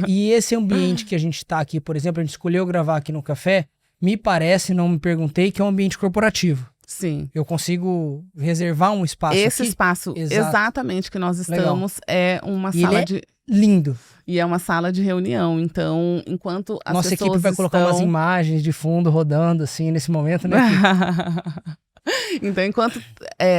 E esse ambiente que a gente tá aqui, por exemplo, a gente escolheu gravar aqui no café, me parece, não me perguntei, que é um ambiente corporativo. Sim. Eu consigo reservar um espaço Esse aqui? Espaço exatamente que nós estamos é uma sala de... lindo. E é uma sala de reunião, então, enquanto as Nossa pessoas equipe vai colocar umas imagens de fundo rodando, assim, nesse momento, né? Então, enquanto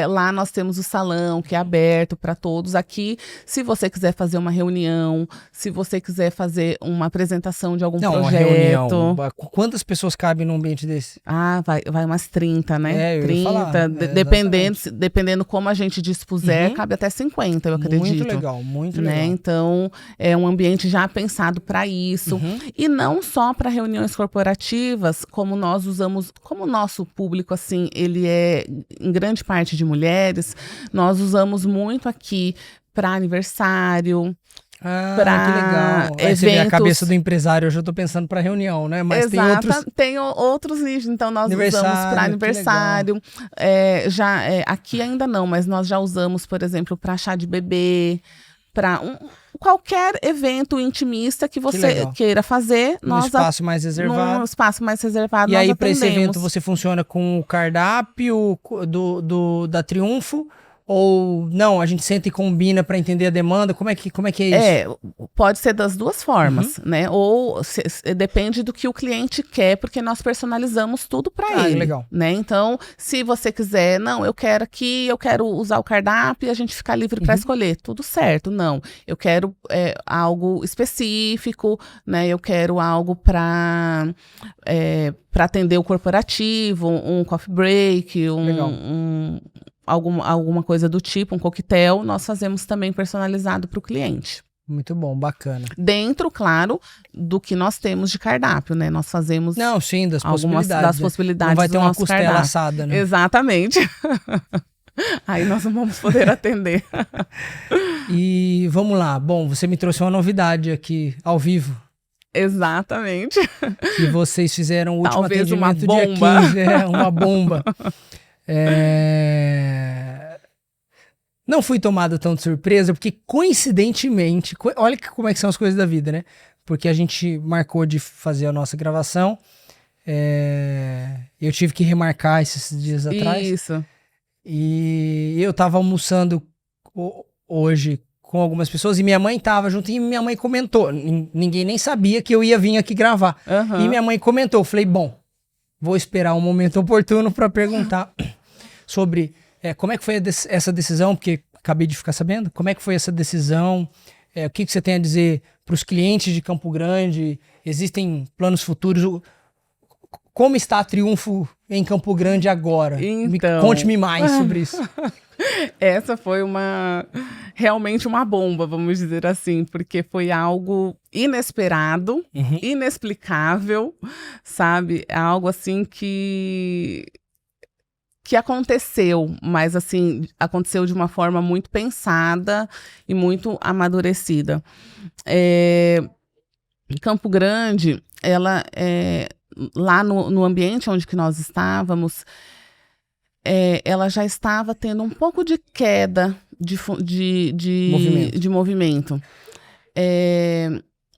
lá nós temos o salão, que é aberto para todos. Aqui, se você quiser fazer uma reunião, se você quiser fazer uma apresentação de algum projeto... Uma reunião. Quantas pessoas cabem num ambiente desse? Ah, vai umas 30, né? Eu 30, ia falar, dependendo como a gente dispuser, cabe até 50, eu acredito. Muito legal, muito legal. Então, é um ambiente já pensado para isso. E não só para reuniões corporativas, como nós usamos, como o nosso público, assim, ele é em grande parte de mulheres, nós usamos muito aqui para aniversário, que legal. Eventos. Você vê a cabeça do empresário, eu já estou pensando para reunião, né? Mas tem outros nichos, então nós usamos para aniversário. Aqui ainda não, mas nós já usamos, por exemplo, para chá de bebê, para qualquer evento intimista que você queira fazer. Num espaço mais reservado. Num espaço mais reservado, e aí, para esse evento, você funciona com o cardápio da Triunfo? Ou não, a gente senta e combina para entender a demanda? Como é que é isso? Pode ser das duas formas, né? Ou depende do que o cliente quer, porque nós personalizamos tudo para ele. Legal. Né? Então, se você quiser, não, eu quero usar o cardápio e a gente ficar livre para escolher. Tudo certo, não. Eu quero algo específico, né? Eu quero algo para atender o corporativo, um coffee break, alguma coisa do tipo, um coquetel, nós fazemos também personalizado para o cliente. Muito bom, bacana. Dentro, claro, do que nós temos de cardápio, né? Nós fazemos Não, sim, das algumas possibilidades. das possibilidades. Não vai ter do uma nosso costela cardápio. assada, né? Exatamente. Aí nós não vamos poder atender. E vamos lá. Bom, você me trouxe uma novidade aqui, ao vivo. Exatamente. Que vocês fizeram o último Talvez uma atendimento dia bomba. 15. Uma bomba. Não fui tomado tão de surpresa, porque coincidentemente, olha como é que são as coisas da vida, né? Porque a gente marcou de fazer a nossa gravação, eu tive que remarcar esses dias atrás. Isso. E eu tava almoçando hoje com algumas pessoas e minha mãe tava junto e minha mãe comentou. Ninguém nem sabia que eu ia vir aqui gravar. Uhum. E minha mãe comentou, falei, bom, vou esperar um momento oportuno para perguntar sobre como é que foi essa decisão, porque acabei de ficar sabendo. Como é que foi essa decisão? O que você tem a dizer para os clientes de Campo Grande? Existem planos futuros? Como está a Triunfo em Campo Grande agora? Então... Conte-me mais sobre isso. Essa foi realmente uma bomba, vamos dizer assim, porque foi algo inesperado, inexplicável, sabe? Algo assim que aconteceu, mas assim, aconteceu de uma forma muito pensada e muito amadurecida. Campo Grande, ela lá no ambiente onde que nós estávamos, ela já estava tendo um pouco de queda de movimento.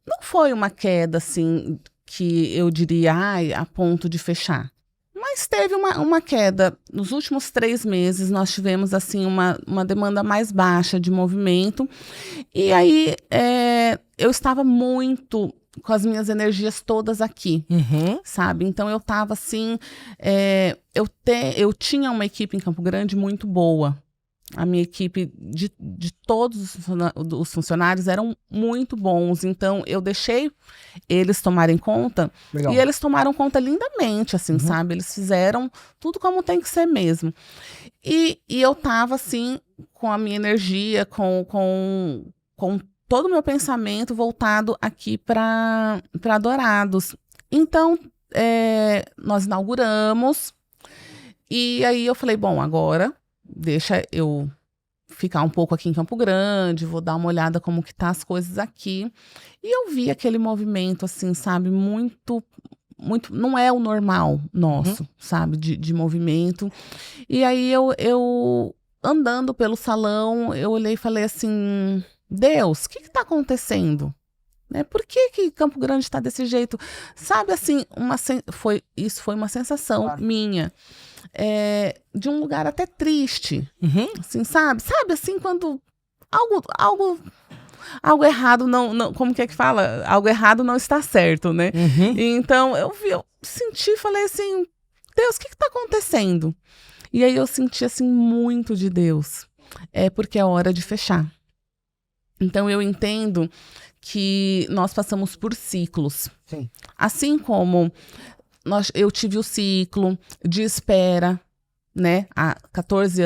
Não foi uma queda assim que eu diria a ponto de fechar. Mas teve uma queda. Nos últimos 3 meses, nós tivemos assim uma demanda mais baixa de movimento. E aí, eu estava muito com as minhas energias todas aqui, sabe? Então, eu estava assim... eu tinha uma equipe em Campo Grande muito boa. A minha equipe de todos os funcionários eram muito bons. Então, eu deixei eles tomarem conta. Legal. E eles tomaram conta lindamente, assim, sabe? Eles fizeram tudo como tem que ser mesmo. E eu tava, assim, com a minha energia, com todo o meu pensamento voltado aqui para Dourados. Então, nós inauguramos. E aí eu falei, bom, agora... deixa eu ficar um pouco aqui em Campo Grande, vou dar uma olhada como que tá as coisas aqui. E eu vi aquele movimento, assim, sabe, muito, não é o normal nosso, sabe, de movimento. E aí eu andando pelo salão, eu olhei e falei assim, Deus, o que tá acontecendo? Por que Campo Grande está desse jeito? Sabe, assim, isso foi uma sensação minha. De um lugar até triste, assim, sabe? Sabe, assim, quando algo errado não... Como que fala? Algo errado não está certo, né? E então, eu senti, falei assim, Deus, o que está acontecendo? E aí eu senti, assim, muito de Deus. Porque é hora de fechar. Então, eu entendo que nós passamos por ciclos. Sim. Assim como eu tive o ciclo de espera, né? Há 12,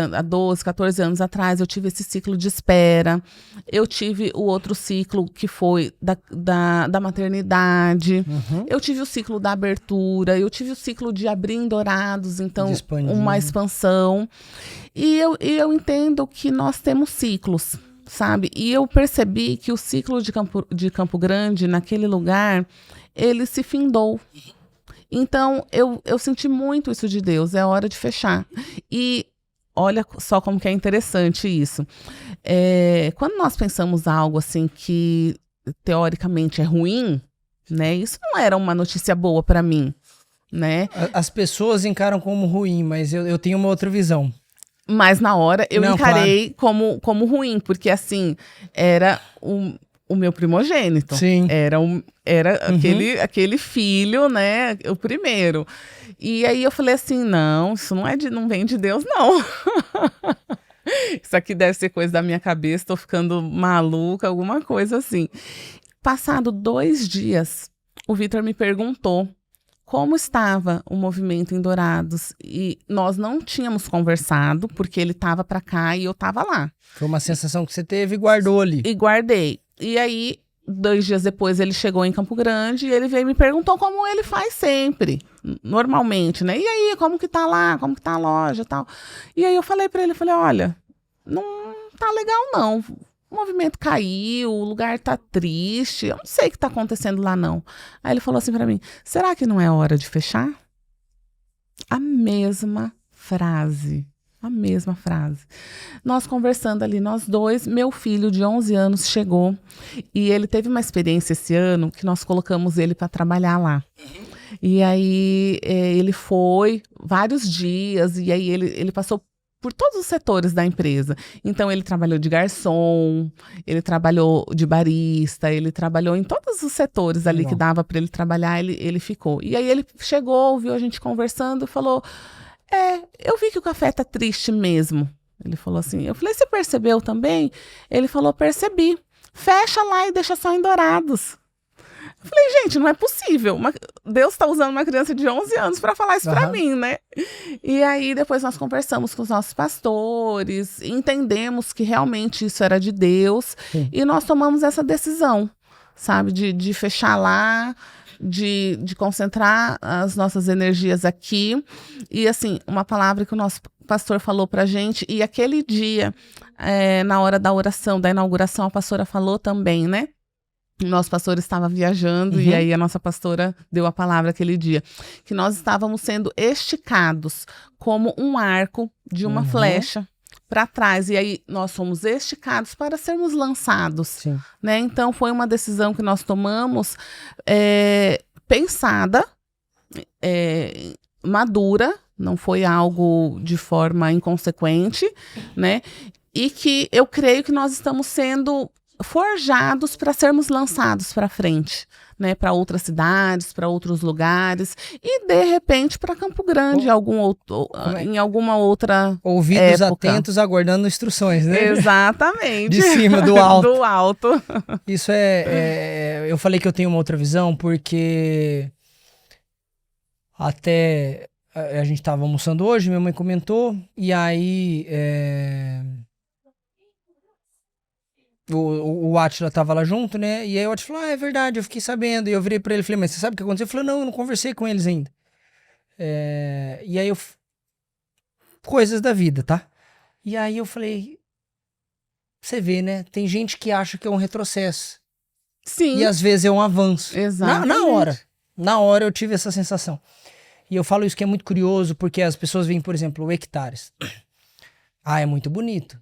14 anos atrás, eu tive esse ciclo de espera. Eu tive o outro ciclo que foi da maternidade. Eu tive o ciclo da abertura. Eu tive o ciclo de abrir em Dourados, então uma expansão. E eu entendo que nós temos ciclos, sabe? E eu percebi que o ciclo de Campo Grande, naquele lugar, ele se findou. Então, eu senti muito isso de Deus, é hora de fechar. E olha só como que é interessante isso. Quando nós pensamos algo assim que, teoricamente, é ruim, né? Isso não era uma notícia boa para mim, né? As pessoas encaram como ruim, mas eu tenho uma outra visão. Mas na hora eu encarei como ruim, porque assim, era o meu primogênito. Sim. Era aquele filho, né? O primeiro. E aí eu falei assim, não, isso não vem de Deus, não. Isso aqui deve ser coisa da minha cabeça, tô ficando maluca, alguma coisa assim. Passado 2 dias, o Vitor me perguntou como estava o movimento em Dourados. E nós não tínhamos conversado, porque ele estava para cá e eu estava lá. Foi uma sensação que você teve e guardou ali. E guardei. E aí, 2 dias depois, ele chegou em Campo Grande e ele veio e me perguntou como ele faz sempre, normalmente, né? E aí, como que tá lá? Como que tá a loja e tal? E aí eu falei pra ele, olha, não tá legal não. O movimento caiu, o lugar tá triste, eu não sei o que tá acontecendo lá não. Aí ele falou assim pra mim, será que não é hora de fechar? A mesma frase. A mesma frase. Nós conversando ali, nós dois, meu filho de 11 anos chegou e ele teve uma experiência esse ano que nós colocamos ele para trabalhar lá. E aí ele foi vários dias e aí ele passou por todos os setores da empresa. Então ele trabalhou de garçom, ele trabalhou de barista, ele trabalhou em todos os setores ali que dava para ele trabalhar, ele ficou. E aí ele chegou, ouviu a gente conversando e falou... eu vi que o café tá triste mesmo. Ele falou assim. Eu falei, você percebeu também? Ele falou, percebi. Fecha lá e deixa só em Dourados. Eu falei, gente, não é possível. Deus tá usando uma criança de 11 anos para falar isso para mim, né? E aí depois nós conversamos com os nossos pastores, entendemos que realmente isso era de Deus. Sim. E nós tomamos essa decisão, sabe? De fechar lá, de concentrar as nossas energias aqui. E assim, uma palavra que o nosso pastor falou pra gente, e aquele dia, na hora da oração, da inauguração, a pastora falou também, né? O nosso pastor estava viajando e aí a nossa pastora deu a palavra aquele dia, que nós estávamos sendo esticados como um arco de uma flecha para trás, e aí nós fomos esticados para sermos lançados, né? Então foi uma decisão que nós tomamos pensada, madura, não foi algo de forma inconsequente, né? E que eu creio que nós estamos sendo forjados para sermos lançados para frente, né, para outras cidades, para outros lugares e de repente para Campo Grande, em alguma outra ouvidos época. Atentos, aguardando instruções, né? Exatamente. De cima, do alto. Do alto. Isso eu falei que eu tenho uma outra visão porque até a gente estava almoçando hoje, minha mãe comentou e aí o Átila tava lá junto, né? E aí o Átila falou, é verdade, eu fiquei sabendo. E eu virei pra ele e falei, mas você sabe o que aconteceu? Ele falou, não, eu não conversei com eles ainda. E aí coisas da vida, tá? E aí eu falei, você vê, né? Tem gente que acha que é um retrocesso. Sim. E às vezes é um avanço. Exatamente. Na hora eu tive essa sensação. E eu falo isso que é muito curioso, porque as pessoas veem, por exemplo, o Hectares. É muito bonito.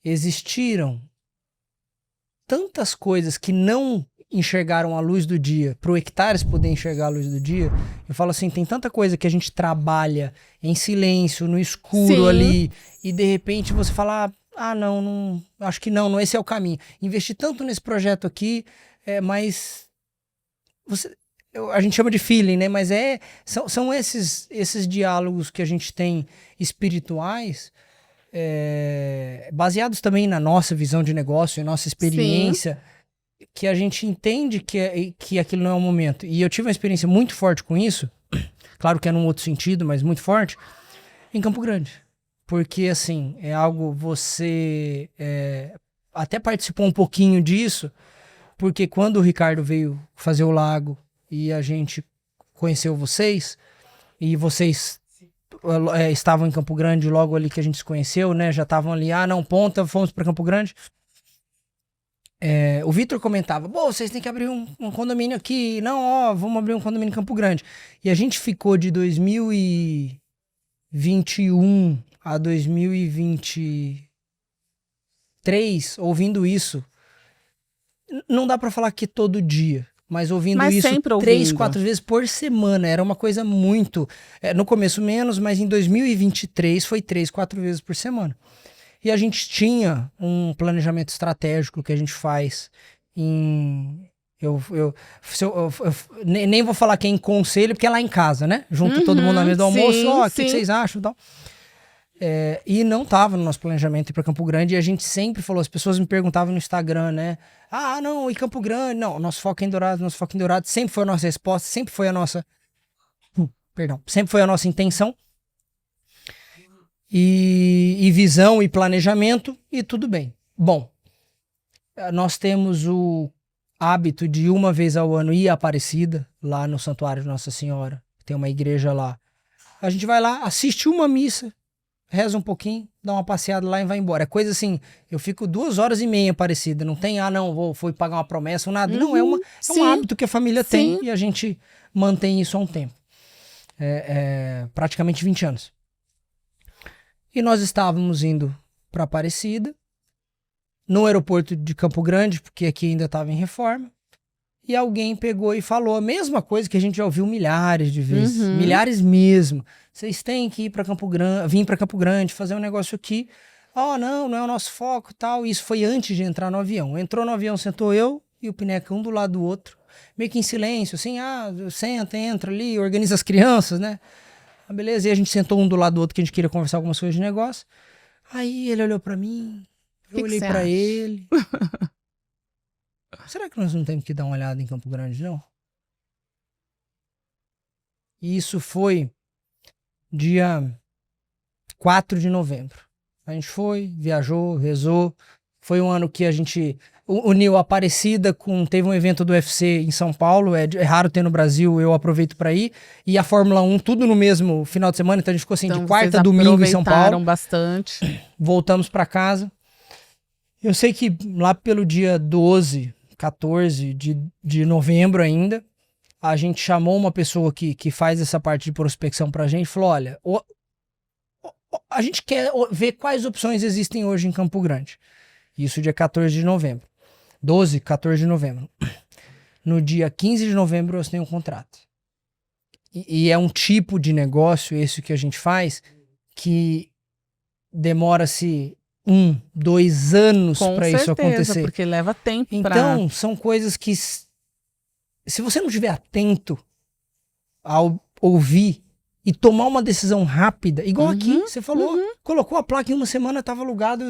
Existiram tantas coisas que não enxergaram a luz do dia, para o Hectares poder enxergar a luz do dia. Eu falo assim, tem tanta coisa que a gente trabalha em silêncio, no escuro ali, e de repente você fala, não, acho que não, esse é o caminho. Investi tanto nesse projeto aqui, mas a gente chama de feeling, né? Mas são esses diálogos que a gente tem espirituais, baseados também na nossa visão de negócio, nossa experiência, que a gente entende que aquilo não é o momento. E eu tive uma experiência muito forte com isso, claro que é num outro sentido, mas muito forte, em Campo Grande. Porque, assim, é algo, você até participou um pouquinho disso, porque quando o Ricardo veio fazer o Lago e a gente conheceu vocês, e vocês estavam em Campo Grande logo ali que a gente se conheceu, né? Já estavam ali, Ponta, fomos para Campo Grande. O Vitor comentava, vocês têm que abrir um condomínio aqui. Não, vamos abrir um condomínio em Campo Grande. E a gente ficou de 2021 a 2023 ouvindo isso. Não dá para falar que todo dia, mas ouvindo isso 3, 4 vezes por semana. Era uma coisa muito... no começo menos, mas em 2023 foi 3, 4 vezes por semana. E a gente tinha um planejamento estratégico que a gente faz em... nem vou falar que é em conselho, porque é lá em casa, né? Junto todo mundo na mesa do almoço. O que vocês acham? Então, e não estava no nosso planejamento ir para Campo Grande, e a gente sempre falou, as pessoas me perguntavam no Instagram, né? Não, e Campo Grande? Não, nosso foco é em Dourados, sempre foi a nossa resposta, sempre foi a nossa intenção, e visão, e planejamento, e tudo bem. Bom, Nós temos o hábito de uma vez ao ano ir a Aparecida, lá no Santuário de Nossa Senhora. Tem uma igreja lá. A gente vai lá, assiste uma missa, reza um pouquinho, dá uma passeada lá e vai embora. É coisa assim, eu fico 2h30 em Aparecida. Não tem, fui pagar uma promessa ou nada. Não, é um hábito que a família tem e a gente mantém isso há um tempo. Praticamente 20 anos. E nós estávamos indo para Aparecida, no aeroporto de Campo Grande, porque aqui ainda estava em reforma, e alguém pegou e falou a mesma coisa que a gente já ouviu milhares de vezes, milhares mesmo. Vocês têm que ir para Campo Grande, vir para Campo Grande, fazer um negócio aqui. Não é o nosso foco, tal. Isso foi antes de entrar no avião. Entrou no avião, sentou eu e o Pineca um do lado do outro, meio que em silêncio, assim, senta, entra ali, organiza as crianças, né? Beleza, e a gente sentou um do lado do outro que a gente queria conversar algumas coisas de negócio. Aí ele olhou para mim, eu olhei para ele. Será que nós não temos que dar uma olhada em Campo Grande, não? E isso foi dia 4 de novembro. A gente foi, viajou, rezou. Foi um ano que a gente uniu a Aparecida teve um evento do UFC em São Paulo, é raro ter no Brasil, eu aproveito para ir. E a Fórmula 1, tudo no mesmo final de semana, então a gente ficou assim de quarta a domingo em São Paulo. Bastante. Voltamos para casa. Eu sei que lá pelo dia 12, 14 de novembro ainda, a gente chamou uma pessoa que faz essa parte de prospecção pra gente e falou, olha, a gente quer ver quais opções existem hoje em Campo Grande. Isso dia 14 de novembro. 12, 14 de novembro. No dia 15 de novembro eu assinei um contrato. E é um tipo de negócio, esse que a gente faz, que demora-se 1, 2 anos para isso acontecer. Porque leva tempo. Então, são coisas que, se você não estiver atento ao ouvir e tomar uma decisão rápida, igual aqui, você falou, colocou a placa em uma semana, estava alugado,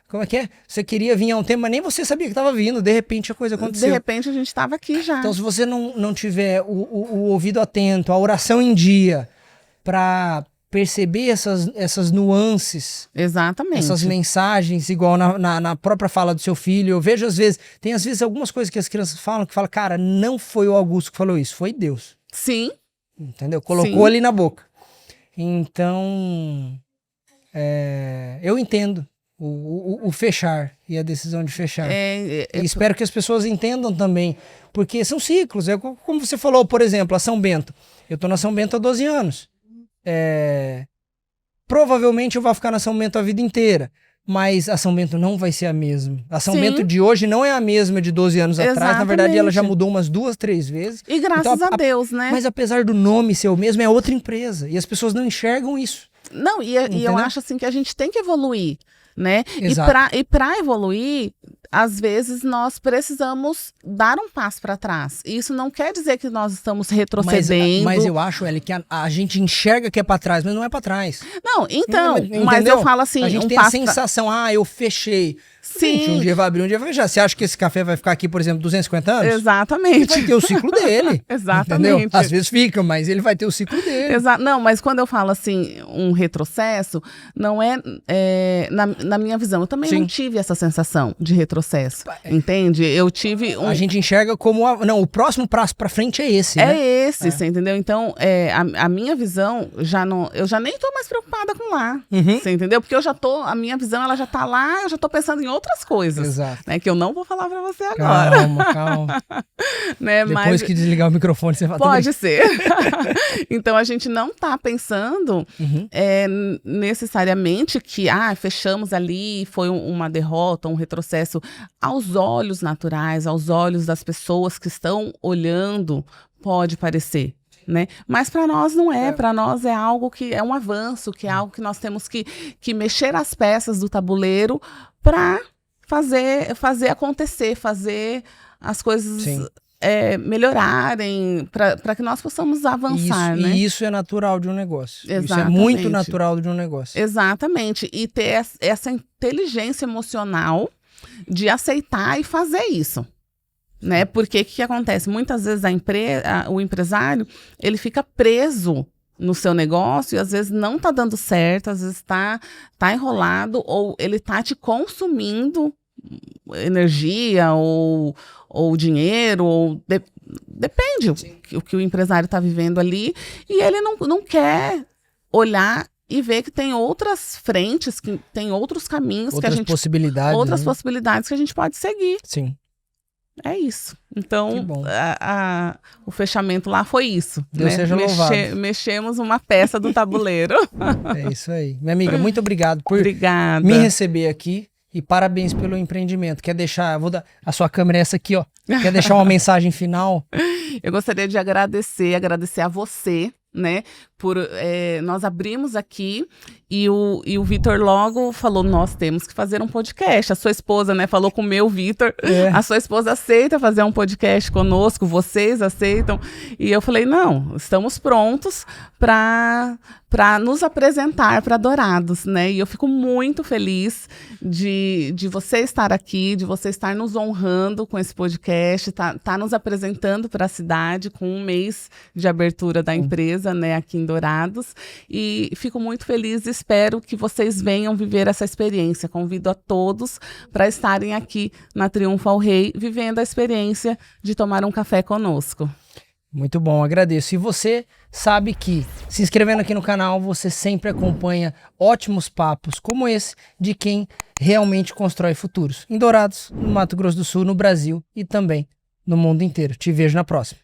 como é que é? Você queria vir há um tempo, mas nem você sabia que estava vindo, de repente a coisa aconteceu. De repente a gente estava aqui já. Então, se você não tiver o ouvido atento, a oração em dia, para perceber essas nuances, exatamente, essas mensagens, igual na própria fala do seu filho, eu vejo às vezes algumas coisas que as crianças falam, que falam, cara, não foi o Augusto que falou isso, foi Deus. Sim. Entendeu? Colocou ali na boca. Então, eu entendo o fechar e a decisão de fechar. E espero que as pessoas entendam também, porque são ciclos. Como você falou, por exemplo, a São Bento. Eu tô na São Bento há 12 anos. Provavelmente eu vou ficar na São Bento a vida inteira. Mas a São Bento não vai ser a mesma. A São Bento de hoje não é a mesma de 12 anos atrás. Na verdade, ela já mudou umas 2, 3 vezes. E graças a Deus, né? Mas apesar do nome ser o mesmo, é outra empresa. E as pessoas não enxergam isso. Não, e eu acho assim que a gente tem que evoluir, né? Exato. E para evoluir, às vezes nós precisamos dar um passo para trás. E isso não quer dizer que nós estamos retrocedendo. Mas eu acho, Eli, que a gente enxerga que é para trás, mas não é para trás. Não, então, mas eu falo assim, a gente tem a sensação, eu fechei. Sim. Gente, um dia vai abrir, um dia vai fechar. Você acha que esse café vai ficar aqui, por exemplo, 250 anos? Exatamente. Ele vai ter o ciclo dele. Exatamente. Entendeu? Às vezes fica, mas ele vai ter o ciclo dele. Não, mas quando eu falo assim, um retrocesso, não na minha visão, eu também não tive essa sensação de retrocesso, entende? Eu tive A gente enxerga como, o próximo passo pra frente é esse, né? Você entendeu? Então, a minha visão, eu já nem tô mais preocupada com lá, você entendeu? Porque a minha visão, ela já tá lá, eu já tô pensando em outras coisas. Exato. Né, que eu não vou falar pra você agora. Calma. Né, Depois que desligar o microfone, você vai Pode ser. Então, a gente não tá pensando necessariamente que fechamos ali, foi uma derrota, um retrocesso. Aos olhos naturais, aos olhos das pessoas que estão olhando, pode parecer. Né? Mas para nós não é, para nós é algo que é um avanço, que é algo que nós temos que mexer as peças do tabuleiro para fazer acontecer, fazer as coisas melhorarem, para que nós possamos avançar. Isso, né? E isso é natural de um negócio. Exatamente. Isso é muito natural de um negócio. Exatamente. E ter essa inteligência emocional de aceitar e fazer isso. Né? Porque o que acontece? Muitas vezes o empresário, ele fica preso no seu negócio e às vezes não está dando certo, às vezes está enrolado ou ele está te consumindo energia ou dinheiro, ou depende o que o empresário está vivendo ali, e ele não quer olhar e ver que tem outras frentes, que tem outros caminhos, outras possibilidades, outras né? possibilidades que a gente pode seguir. Sim. É isso. Então, Que bom. o fechamento lá foi isso. Deus seja louvado. Mexemos uma peça do tabuleiro. É isso aí. Minha amiga, muito obrigado por Obrigada. me receber aqui e parabéns pelo empreendimento. Quer deixar, a sua câmera é essa aqui, ó. Quer deixar uma mensagem final? Eu gostaria de agradecer a você, né, por nós abrimos aqui e o Vitor logo falou, nós temos que fazer um podcast. A sua esposa, né, falou com o meu Vitor, a sua esposa aceita fazer um podcast conosco, vocês aceitam? E eu falei, não, estamos prontos para nos apresentar para Dourados, né? E eu fico muito feliz de você estar aqui, de você estar nos honrando com esse podcast, tá nos apresentando para a cidade com um mês de abertura da empresa, né, aqui em Dourados. E fico muito feliz e espero que vocês venham viver essa experiência. Convido a todos para estarem aqui na Triunfo ao Rei, vivendo a experiência de tomar um café conosco. Muito bom, agradeço. E você sabe que, se inscrevendo aqui no canal, você sempre acompanha ótimos papos como esse de quem realmente constrói futuros. Em Dourados, no Mato Grosso do Sul, no Brasil e também no mundo inteiro. Te vejo na próxima.